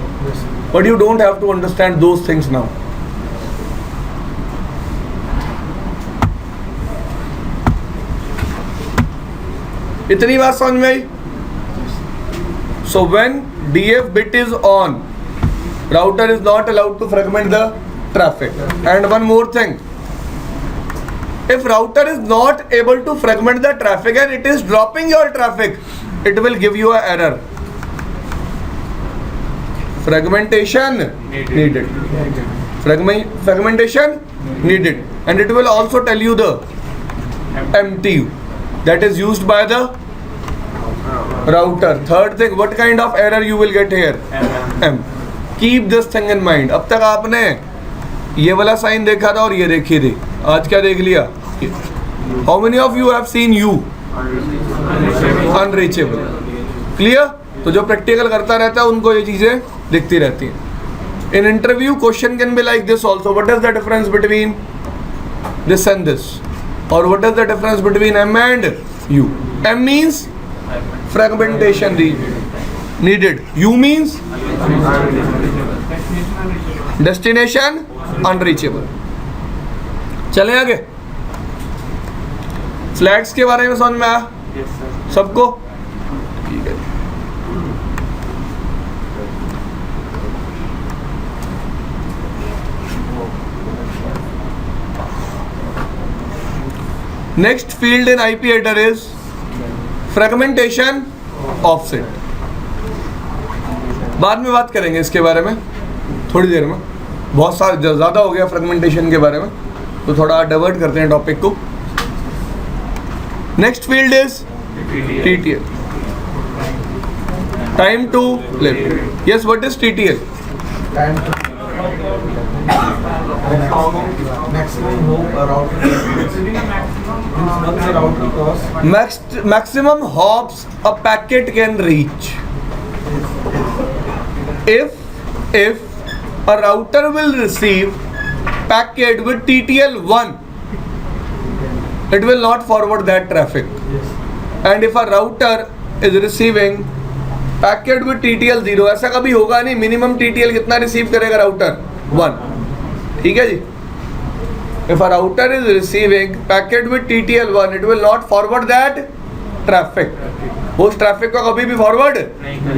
but you don't have to understand those things now. इतनी बात समझ में आई? So when DF bit is on, router is not allowed to fragment the traffic. And one more thing, if router is not able to fragment the traffic and it is dropping your traffic, it will give you an error. Fragmentation needed. Fragmentation needed, and it will also tell you the MTU that is used by the router. Third thing, what kind of error you will get here? M. Keep this thing in mind. अब तक आपने ये वाला sign देखा था और ये देखी थी, आज क्या देख लिया? How many of you have seen U? Unreachable. Clear? तो जो प्रैक्टिकल करता रहता है उनको ये चीजें दिखती रहती हैं। In interview question can be like this also. What is the difference between this and this? Or what is the difference between M and U? M means fragmentation needed. U means destination unreachable. चलें आगे। Flags के बारे में समझ में आया सबको? ठीक है। Next field in IP header is fragmentation offset. बाद में बात करेंगे इसके बारे में थोड़ी देर में, बहुत सारा ज़्यादा हो गया फ्रेगमेंटेशन के बारे में, तो थोड़ा डाइवर्ट करते हैं टॉपिक को। Next field is TTL, time to live. Yes, what is TTL? Maximum hops a packet can reach. If a router will receive packet with TTL 1, it will not forward that traffic. And if a router is receiving packet with TTL 0, ऐसा कभी होगा नहीं। Minimum TTL कितना receive करेगा router? 1। ठीक है जी। If a router is receiving packet with TTL 1, it will not forward that traffic. उस traffic को कभी भी फॉरवर्ड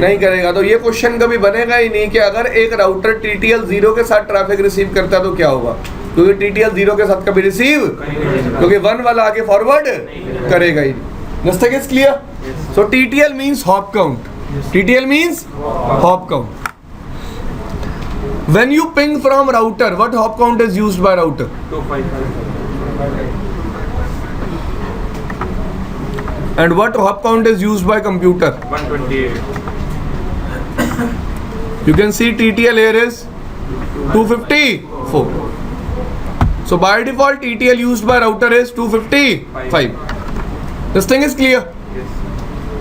नहीं करेगा। तो ये क्वेश्चन कभी बनेगा ही नहीं कि अगर एक राउटर TTL 0 के साथ ट्रैफिक रिसीव करता है तो क्या होगा, क्योंकि TTL 0 के साथ कभी रिसीव, क्योंकि 1 वाला आगे फॉरवर्ड करेगा ही। Mistake is clear? So TTL means hop count. TTL means hop count. When you ping from router, what hop count is used by router? 255. And what hop count is used by computer? 128. You can see TTL here is 254. So by default TTL used by router is 255. This thing is clear? Yes.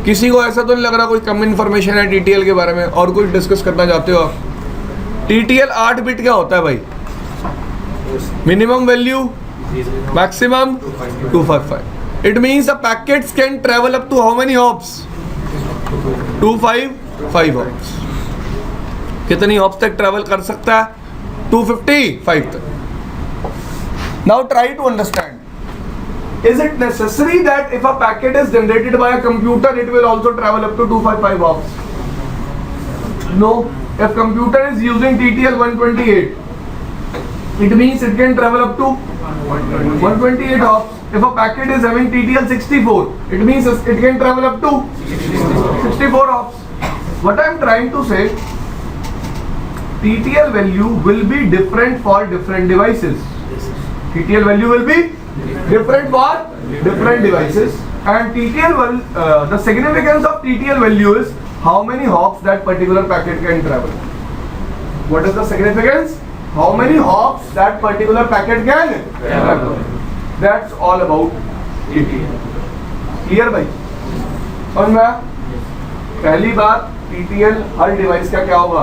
किसी को ऐसा तो नहीं लग रहा कोई कम information है TTL के बारे में और कुछ डिस्कस करना चाहते हो आप? TTL 8 बिट क्या होता है भाई? Minimum value, maximum 255. It means the packets can travel up to how many hops? 255 hops. कितनी hops तक ट्रेवल कर सकता है? 255 तक. Now try to understand. Is it necessary that if a packet is generated by a computer, it will also travel up to 255 hops? No. If computer is using TTL 128, it means it can travel up to 128 hops. If a packet is having TTL 64, it means it can travel up to 64 hops. What I am trying to say, TTL value will be different for different devices. TTL value will be different for different devices, and the significance of TTL value is how many hops that particular packet can travel. What is the significance? How many hops that particular packet can travel. That's all about TTL. Clear भाई? समझ में आया? पहली बात, TTL हर device का क्या होगा?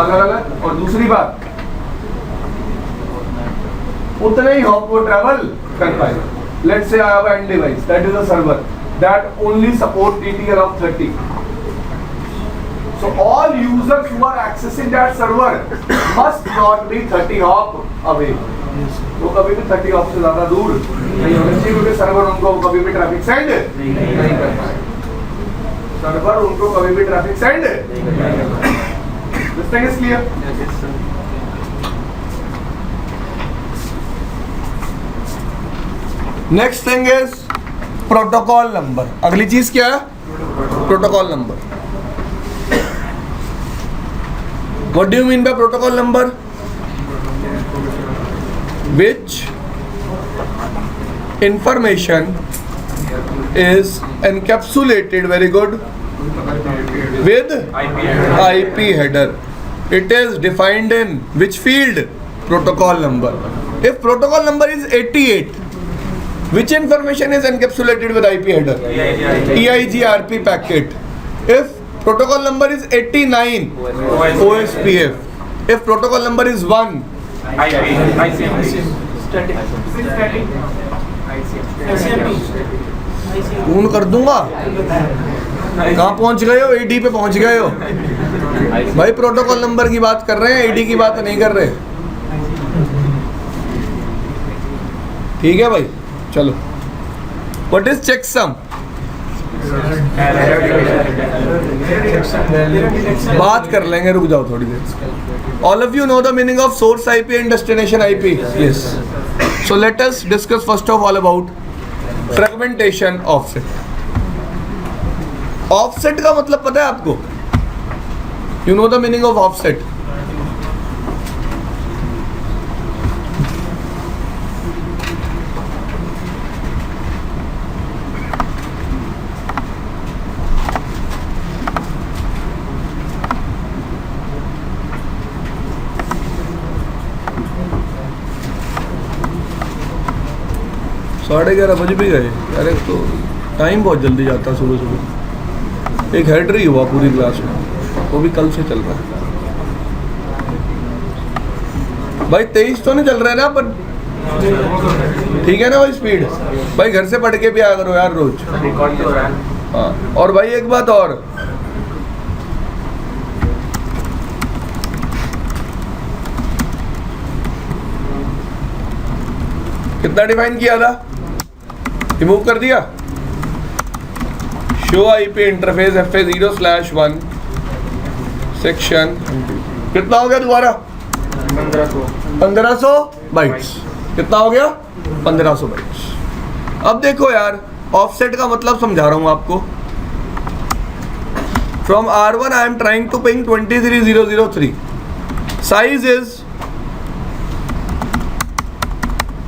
अलग अलग। और दूसरी बात, उतने ही हॉप वो ट्रैवल कर पाएगा। Let's say I have an device that is a server that only support TTL of 30. So all users who are accessing that server must not be 30 hop away. वो कभी भी 30 हॉप से ज्यादा दूर नहीं होना चाहिए, क्योंकि सर्वर उनको कभी भी ट्रैफिक सेंड नहीं कर पाएगा। सर्वर उनको कभी भी ट्रैफिक सेंड नहीं कर पाएगा। This thing is clear? Next thing is protocol number. अगली चीज क्या है? Protocol number. What do you mean by protocol number? Which information is encapsulated, very good, with IP header. It is defined in which field? Protocol number. If protocol number is 88, which information is encapsulated with IP header? EIGRP packet. If protocol number is 89, OSPF. If protocol number is 1, phone कर दूंगा। कहाँ पहुंच गए हो? AD पे पहुंच गए हो भाई। प्रोटोकॉल नंबर की बात कर रहे हैं, AD की बात नहीं कर रहे। ठीक है भाई, चलो। What is checksum? बात कर लेंगे, रुक जाओ थोड़ी देर। All of you know the meaning of source IP and destination IP? Yes. So let us discuss first of all about fragmentation offset. Offset का मतलब पता है आपको? You know the meaning of offset? साढ़े 11 बज भी गए। अरे तो टाइम बहुत जल्दी जाता है सुबह सुबह। एक हेडरी हुआ पूरी क्लास में, वो भी कल से चल रहा है भाई। 23 तो नहीं चल रहा है ना, पर ठीक है ना भाई स्पीड। भाई घर से पढ़ के भी आया करो यार रोज। हाँ, और भाई एक बात और, कितना डिफाइन किया था? रिमूव कर दिया। Show IP interface FA0/1 section कितना हो गया दोबारा? 1500 बाइट्स। कितना हो गया? 1500 बाइट्स। अब देखो यार, ऑफसेट का मतलब समझा रहा हूं आपको। From R1 I am trying to ping 23003। Size is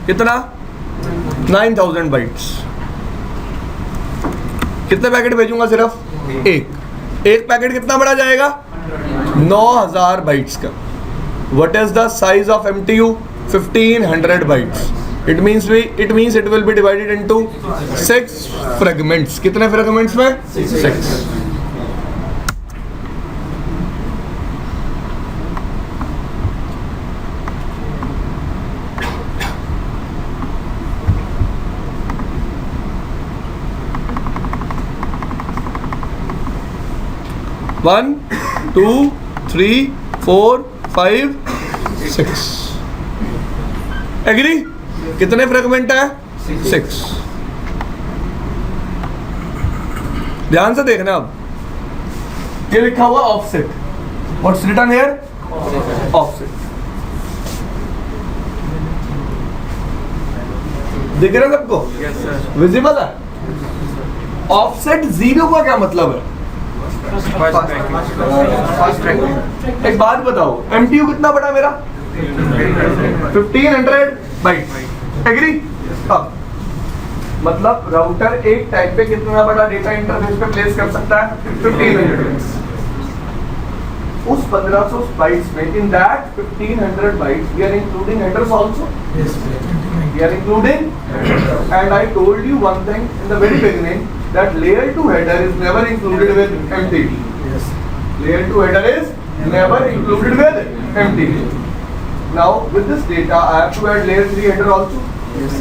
कितना? 9000 बाइट्स। कितने पैकेट भेजूंगा? सिर्फ एक पैकेट कितना बड़ा जाएगा? 9000 बाइट्स का। What is the size of MTU? 1500 bytes. It means it will B divided into 6 fragments. कितने फ्रेगमेंट्स में? 6। One, 2, 3, 4, 5, 6। एग्री? कितने फ्रेगमेंट है? 6। ध्यान से देखना अब, ये लिखा हुआ offset, what's written here? Offset. दिख रहा है सबको? विजिबल है? ऑफसेट 0 का क्या मतलब है? एक बात बताओ, MTU कितना बड़ा मेरा? 1500 बाइट। एग्री? अब मतलब राउटर एक टाइप पे कितना बड़ा डेटा इंटरफेस पे प्लेस कर सकता है? 1500। उस 1500 बाइट्स में, in that 1500 bytes, we are including headers also. We are including, and I told you one thing in the very beginning, that layer 2 header is never included with MTP. Yes. Layer 2 header is never included with MTP. Now with this data, I have to add layer 3 header also. Yes.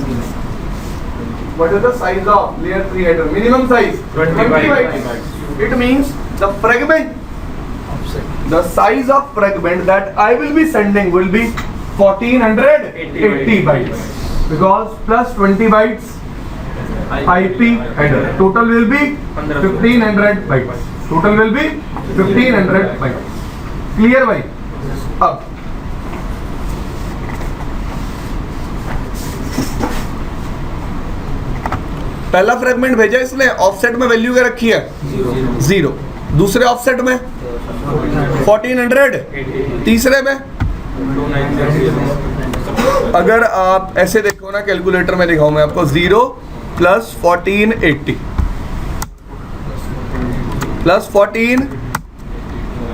What is the size of layer 3 header? Minimum size 20 bytes. It means the fragment, the size of fragment that I will be sending will be 1480 bytes. Because plus 20 bytes IP header. Total will be 1500 bytes. Total will be 1500 bytes. Clear भाई? अब पहला fragment भेजा इसने, offset में value क्या रखी है? 0। दूसरे ऑफसेट में 1400, तीसरे में अगर आप ऐसे देखो ना, कैलकुलेटर में दिखाऊं मैं आपको, 0 प्लस 1480 प्लस 14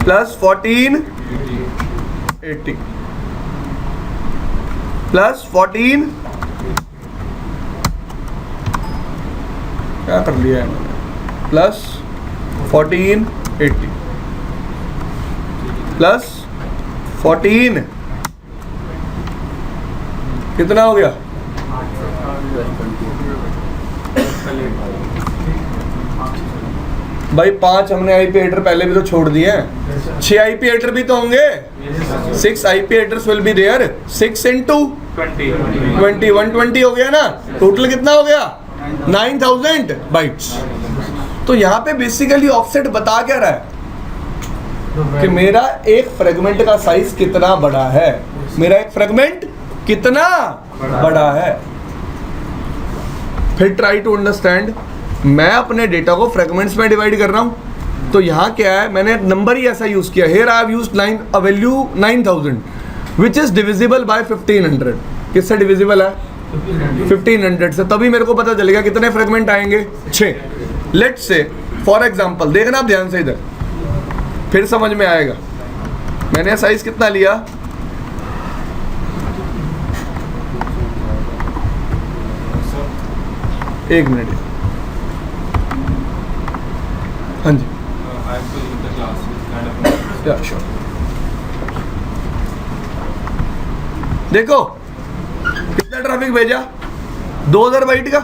प्लस 1480 प्लस 14, क्या कर लिया है मैंने, प्लस 1480 प्लस 14, कितना हो गया? भाई 5 हमने आईपी हेडर पहले भी तो छोड़ दिए हैं, 6 आईपी हेडर भी तो होंगे। 6 IP headers will be there, 6 into 20, 120 हो गया ना। टोटल कितना हो गया? 9000 बाइट्स। तो यहाँ पे बेसिकली ऑफसेट बता क्या रहा है कि मेरा एक फ्रेगमेंट का साइज कितना बड़ा है, मेरा एक फ्रेगमेंट कितना बड़ा है। फिर ट्राई टू अंडरस्टैंड, मैं अपने डेटा को फ्रेगमेंट्स में डिवाइड कर रहा हूं, तो यहाँ क्या है, मैंने नंबर ही ऐसा यूज किया। Here I have used a value 9000 which is divisible by 1500। किससे डिविजिबल है? 1500 से। तभी मेरे को पता चलेगा कितने फ्रेगमेंट आएंगे, 6। लेट्स से फॉर एग्जांपल, देखना आप ध्यान से इधर, फिर समझ में आएगा। मैंने साइज कितना लिया? एक मिनट, हाँ जी, sure. देखो कितना ट्रैफिक भेजा, 2000 बाइट का।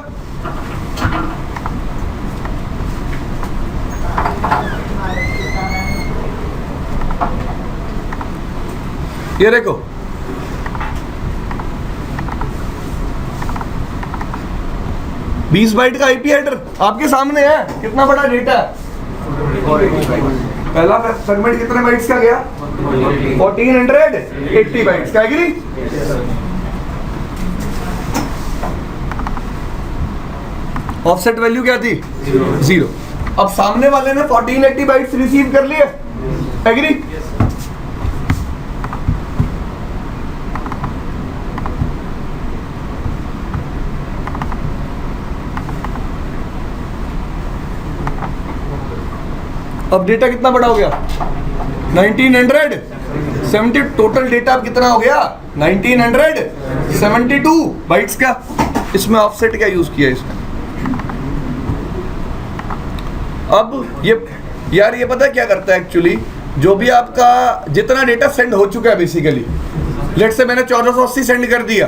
ये देखो, बीस बाइट का आईपी हेडर आपके सामने है। कितना बड़ा डेटा है? पहला फ्रेगमेंट कितने बाइट्स का गया? 1480 बाइट्स का। एग्री? ऑफसेट वैल्यू क्या थी? 0। अब सामने वाले ने 1480 बाइट्स रिसीव कर लिए। एग्री? अब डेटा कितना बड़ा हो गया? 1970। टोटल डेटा अब कितना हो गया? 1972 बाइट्स का। इसमें ऑफसेट क्या यूज किया इसमें? अब ये यार, ये पता क्या करता है एक्चुअली, जो भी आपका जितना डेटा सेंड हो चुका है बेसिकली, लेट्स से मैंने 1480 सेंड कर दिया,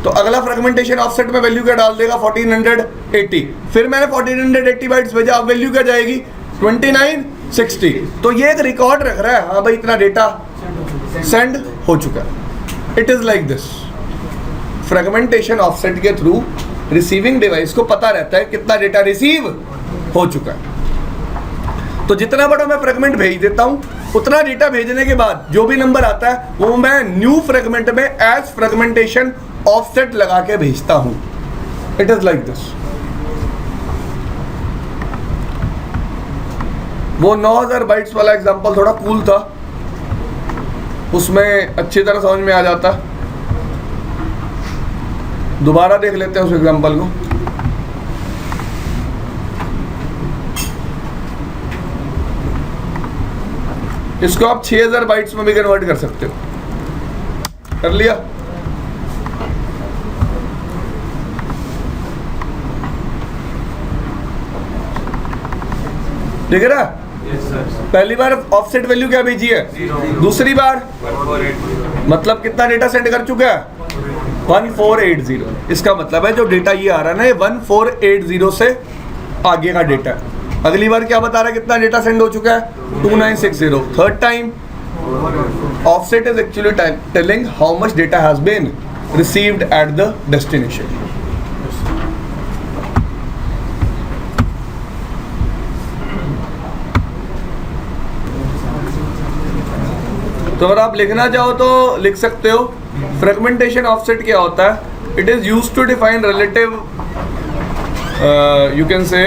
तो अगला फ्रेगमेंटेशन ऑफसेट में वैल्यू क्या डाल देगा? 1480। फिर मैंने 1480 बाइट्स भेजा, अब वैल्यू क्या जाएगी? 2960। तो ये एक रिकॉर्ड रख रहा है, हाँ भाई इतना डेटा सेंड हो चुका है। It is like this. Fragmentation offset के थ्रू रिसीविंग डिवाइस को पता रहता है कितना डेटा रिसीव हो चुका है। तो जितना बड़ा मैं फ्रेगमेंट भेज देता हूं, उतना डेटा भेजने के बाद जो भी नंबर आता है वो मैं न्यू फ्रेगमेंट में एज फ्रेगमेंटेशन ऑफसेट लगा के भेजता हूं. It is like this. वो 9000 बाइट्स वाला एग्जांपल थोड़ा कूल था, उसमें अच्छी तरह समझ में आ जाता. दोबारा देख लेते हैं उस एग्जांपल को. इसको आप 6000 बाइट्स में भी कन्वर्ट कर सकते हो. कर लिया? ठीक है ना? पहली बार ऑफसेट वैल्यू क्या भेजी है? दूसरी बार मतलब कितना डेटा सेंड कर चुका है? 1480. इसका मतलब है जो डेटा ये आ रहा है ना, ये 1480 से आगे का डेटा है. अगली बार क्या बता रहा है कितना डेटा सेंड हो चुका है? 2960. Third time offset is actually telling how much data has been received at the destination. तो अगर आप लिखना चाहो तो लिख सकते हो. फ्रेगमेंटेशन ऑफसेट क्या होता है? It is used to define relative, you can say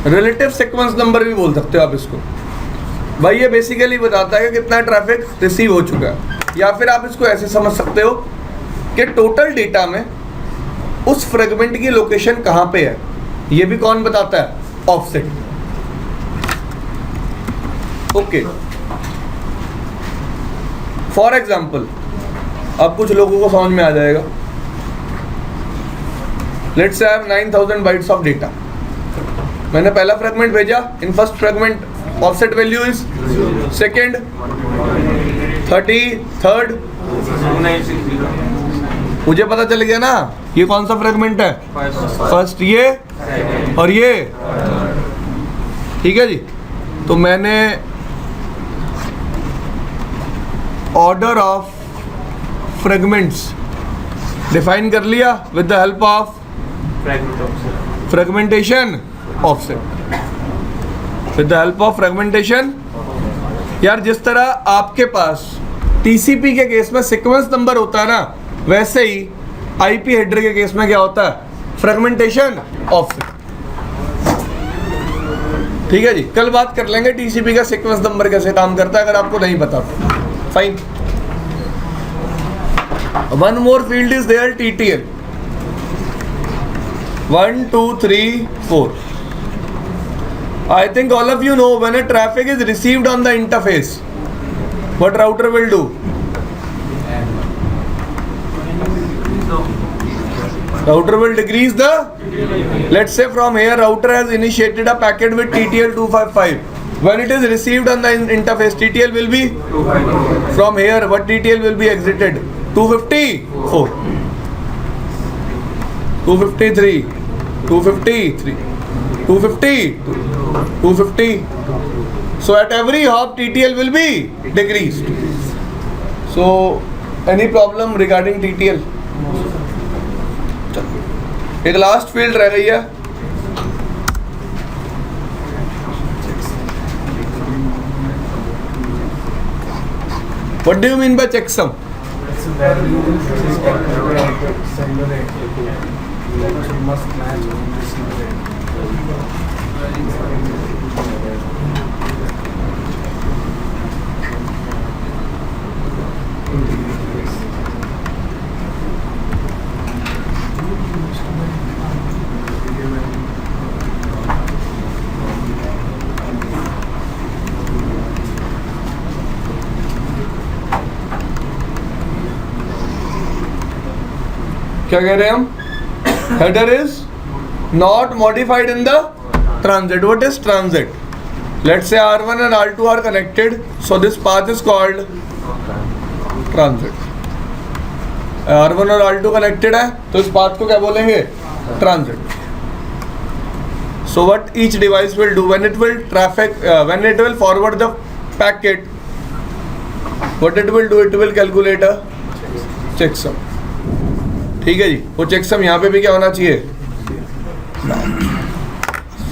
relative sequence number भी बोल सकते हो आप इसको. भाई ये बेसिकली बताता है कि कितना ट्रैफिक रिसीव हो चुका है. या फिर आप इसको ऐसे समझ सकते हो कि टोटल डेटा में उस फ्रेगमेंट की लोकेशन कहां पे है, ये भी कौन बताता है? ऑफसेट. ओके. फॉर एग्जाम्पल, अब कुछ लोगों को समझ में आ जाएगा. Let's say I have 9000 bytes of data. मैंने पहला फ्रेगमेंट भेजा. In first fragment offset value is second 30, third. मुझे पता चल गया ना ये कौन सा फ्रेगमेंट है? फर्स्ट ये और ये. ठीक है जी. तो मैंने ऑर्डर ऑफ फ्रेगमेंट्स डिफाइन कर लिया with the help of fragmentation offset. With the help of fragmentation. यार जिस तरह आपके पास टीसीपी के केस में सीक्वेंस नंबर होता है ना, वैसे ही आईपी हेडर के केस में क्या होता है? Fragmentation offset. ठीक है जी. कल बात कर लेंगे टीसीपी का सीक्वेंस नंबर कैसे काम करता है, अगर आपको नहीं पता. Fine. One more field is there, TTL. 1 2 3 4. I think all of you know when a traffic is received on the interface, what router will do? Router will decrease the, let's say from here router has initiated a packet with TTL 255. When it is received on the interface, TTL will be from here, what TTL will be exited? 254, 253, 253, 250, 250. So at every hop TTL will be decreased. So any problem regarding TTL? एक last field रह गई है. What do you mean by checksum? क्या कह रहे हैं हम? Header is not modified in the transit. What is transit? Let's say R1 and R2 are connected, so this path is called transit. R1 और R2 connected है तो इस path को क्या बोलेंगे? Transit. So what each device will do when it will forward the packet, what it will do? It will calculate a checksum. ठीक है जी। वो चेकसम यहाँ पे भी क्या होना चाहिए,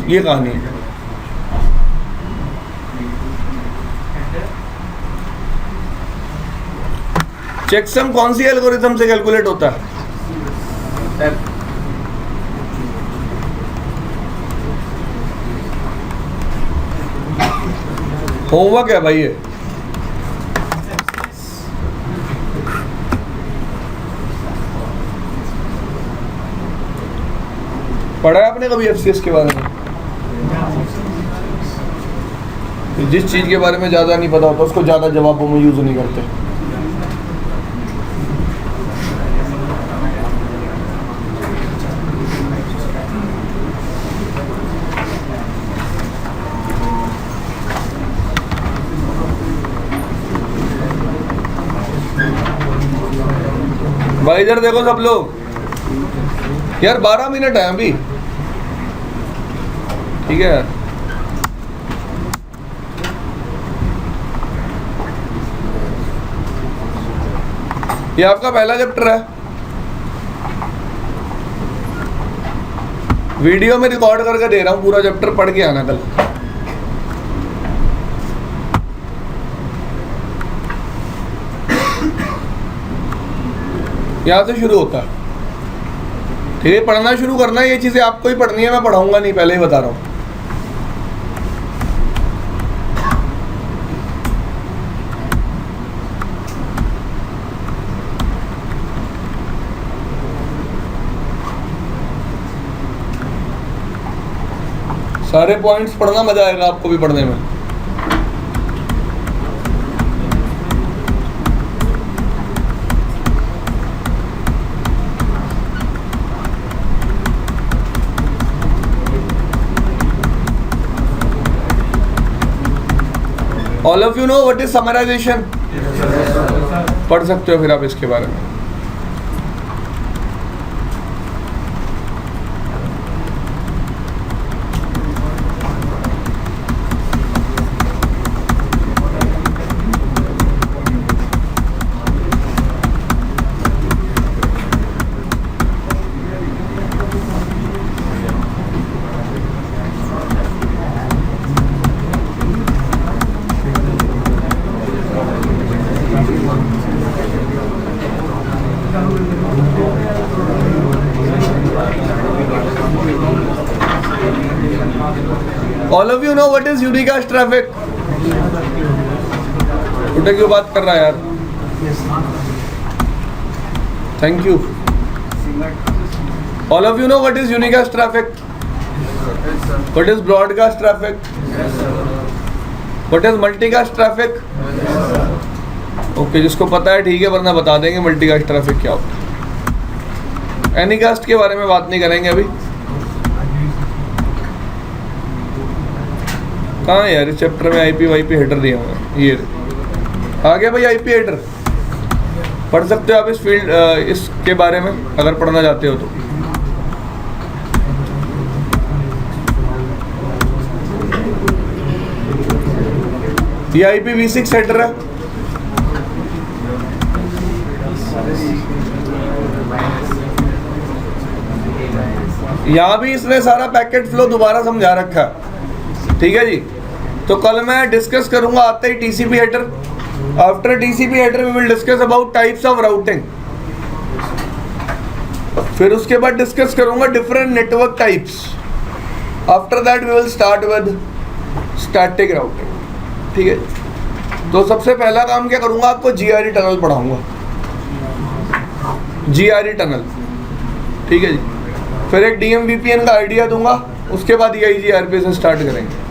ये कहानी है। चेकसम कौन सी एल्गोरिथम से कैलकुलेट होता है? होमवर्क है भाई ये। पढ़ा है आपने कभी एफसीएस के बारे में? जिस चीज के बारे में ज्यादा नहीं पता होता उसको ज्यादा जवाबों में यूज नहीं करते। भाई इधर देखो सब लोग, यार 12 मिनट है अभी, ठीक है। ये आपका पहला चैप्टर है, वीडियो में रिकॉर्ड करके दे रहा हूं, पूरा चैप्टर पढ़ के आना कल। यहाँ से शुरू होता है, ठीक है। पढ़ना शुरू करना है, ये चीजें आपको ही पढ़नी है, मैं पढ़ाऊंगा नहीं, पहले ही बता रहा हूँ। सारे पॉइंट्स पढ़ना, मजा आएगा आपको भी पढ़ने में। All of you know what is summarization? पढ़ सकते हो फिर आप इसके बारे में। All of you know what is unicast traffic? उठे क्यों बात कर रहा है यार? Thank you. All of you know what is unicast traffic? What is broadcast traffic? What is multicast traffic? Okay, जिसको पता है ठीक है, वरना बता देंगे मल्टीकास्ट ट्रैफिक क्या होता है। एनीकास्ट के बारे में बात नहीं करेंगे अभी। कहाँ है यार इस चैप्टर में आईपी वाईपी हेडर दिया हुआ है, ये आ गया भाई आईपी हेडर। पढ़ सकते हो आप इस फील्ड इसके बारे में अगर पढ़ना चाहते हो तो। ये IPv6 हेडर है। यहाँ भी इसने सारा पैकेट फ्लो दोबारा समझा रखा है, ठीक है जी। तो कल मैं डिस्कस करूंगा आते ही TCP header. After TCP header we will discuss about types of routing. फिर उसके बाद डिस्कस करूंगा different network types. After that we will start with static routing, ठीक है। तो सबसे पहला काम क्या करूंगा, आपको GRE टनल पढ़ाऊंगा, GRE टनल, ठीक है जी। फिर एक DMVPN का आइडिया दूंगा, उसके बाद EIGRP से स्टार्ट करेंगे।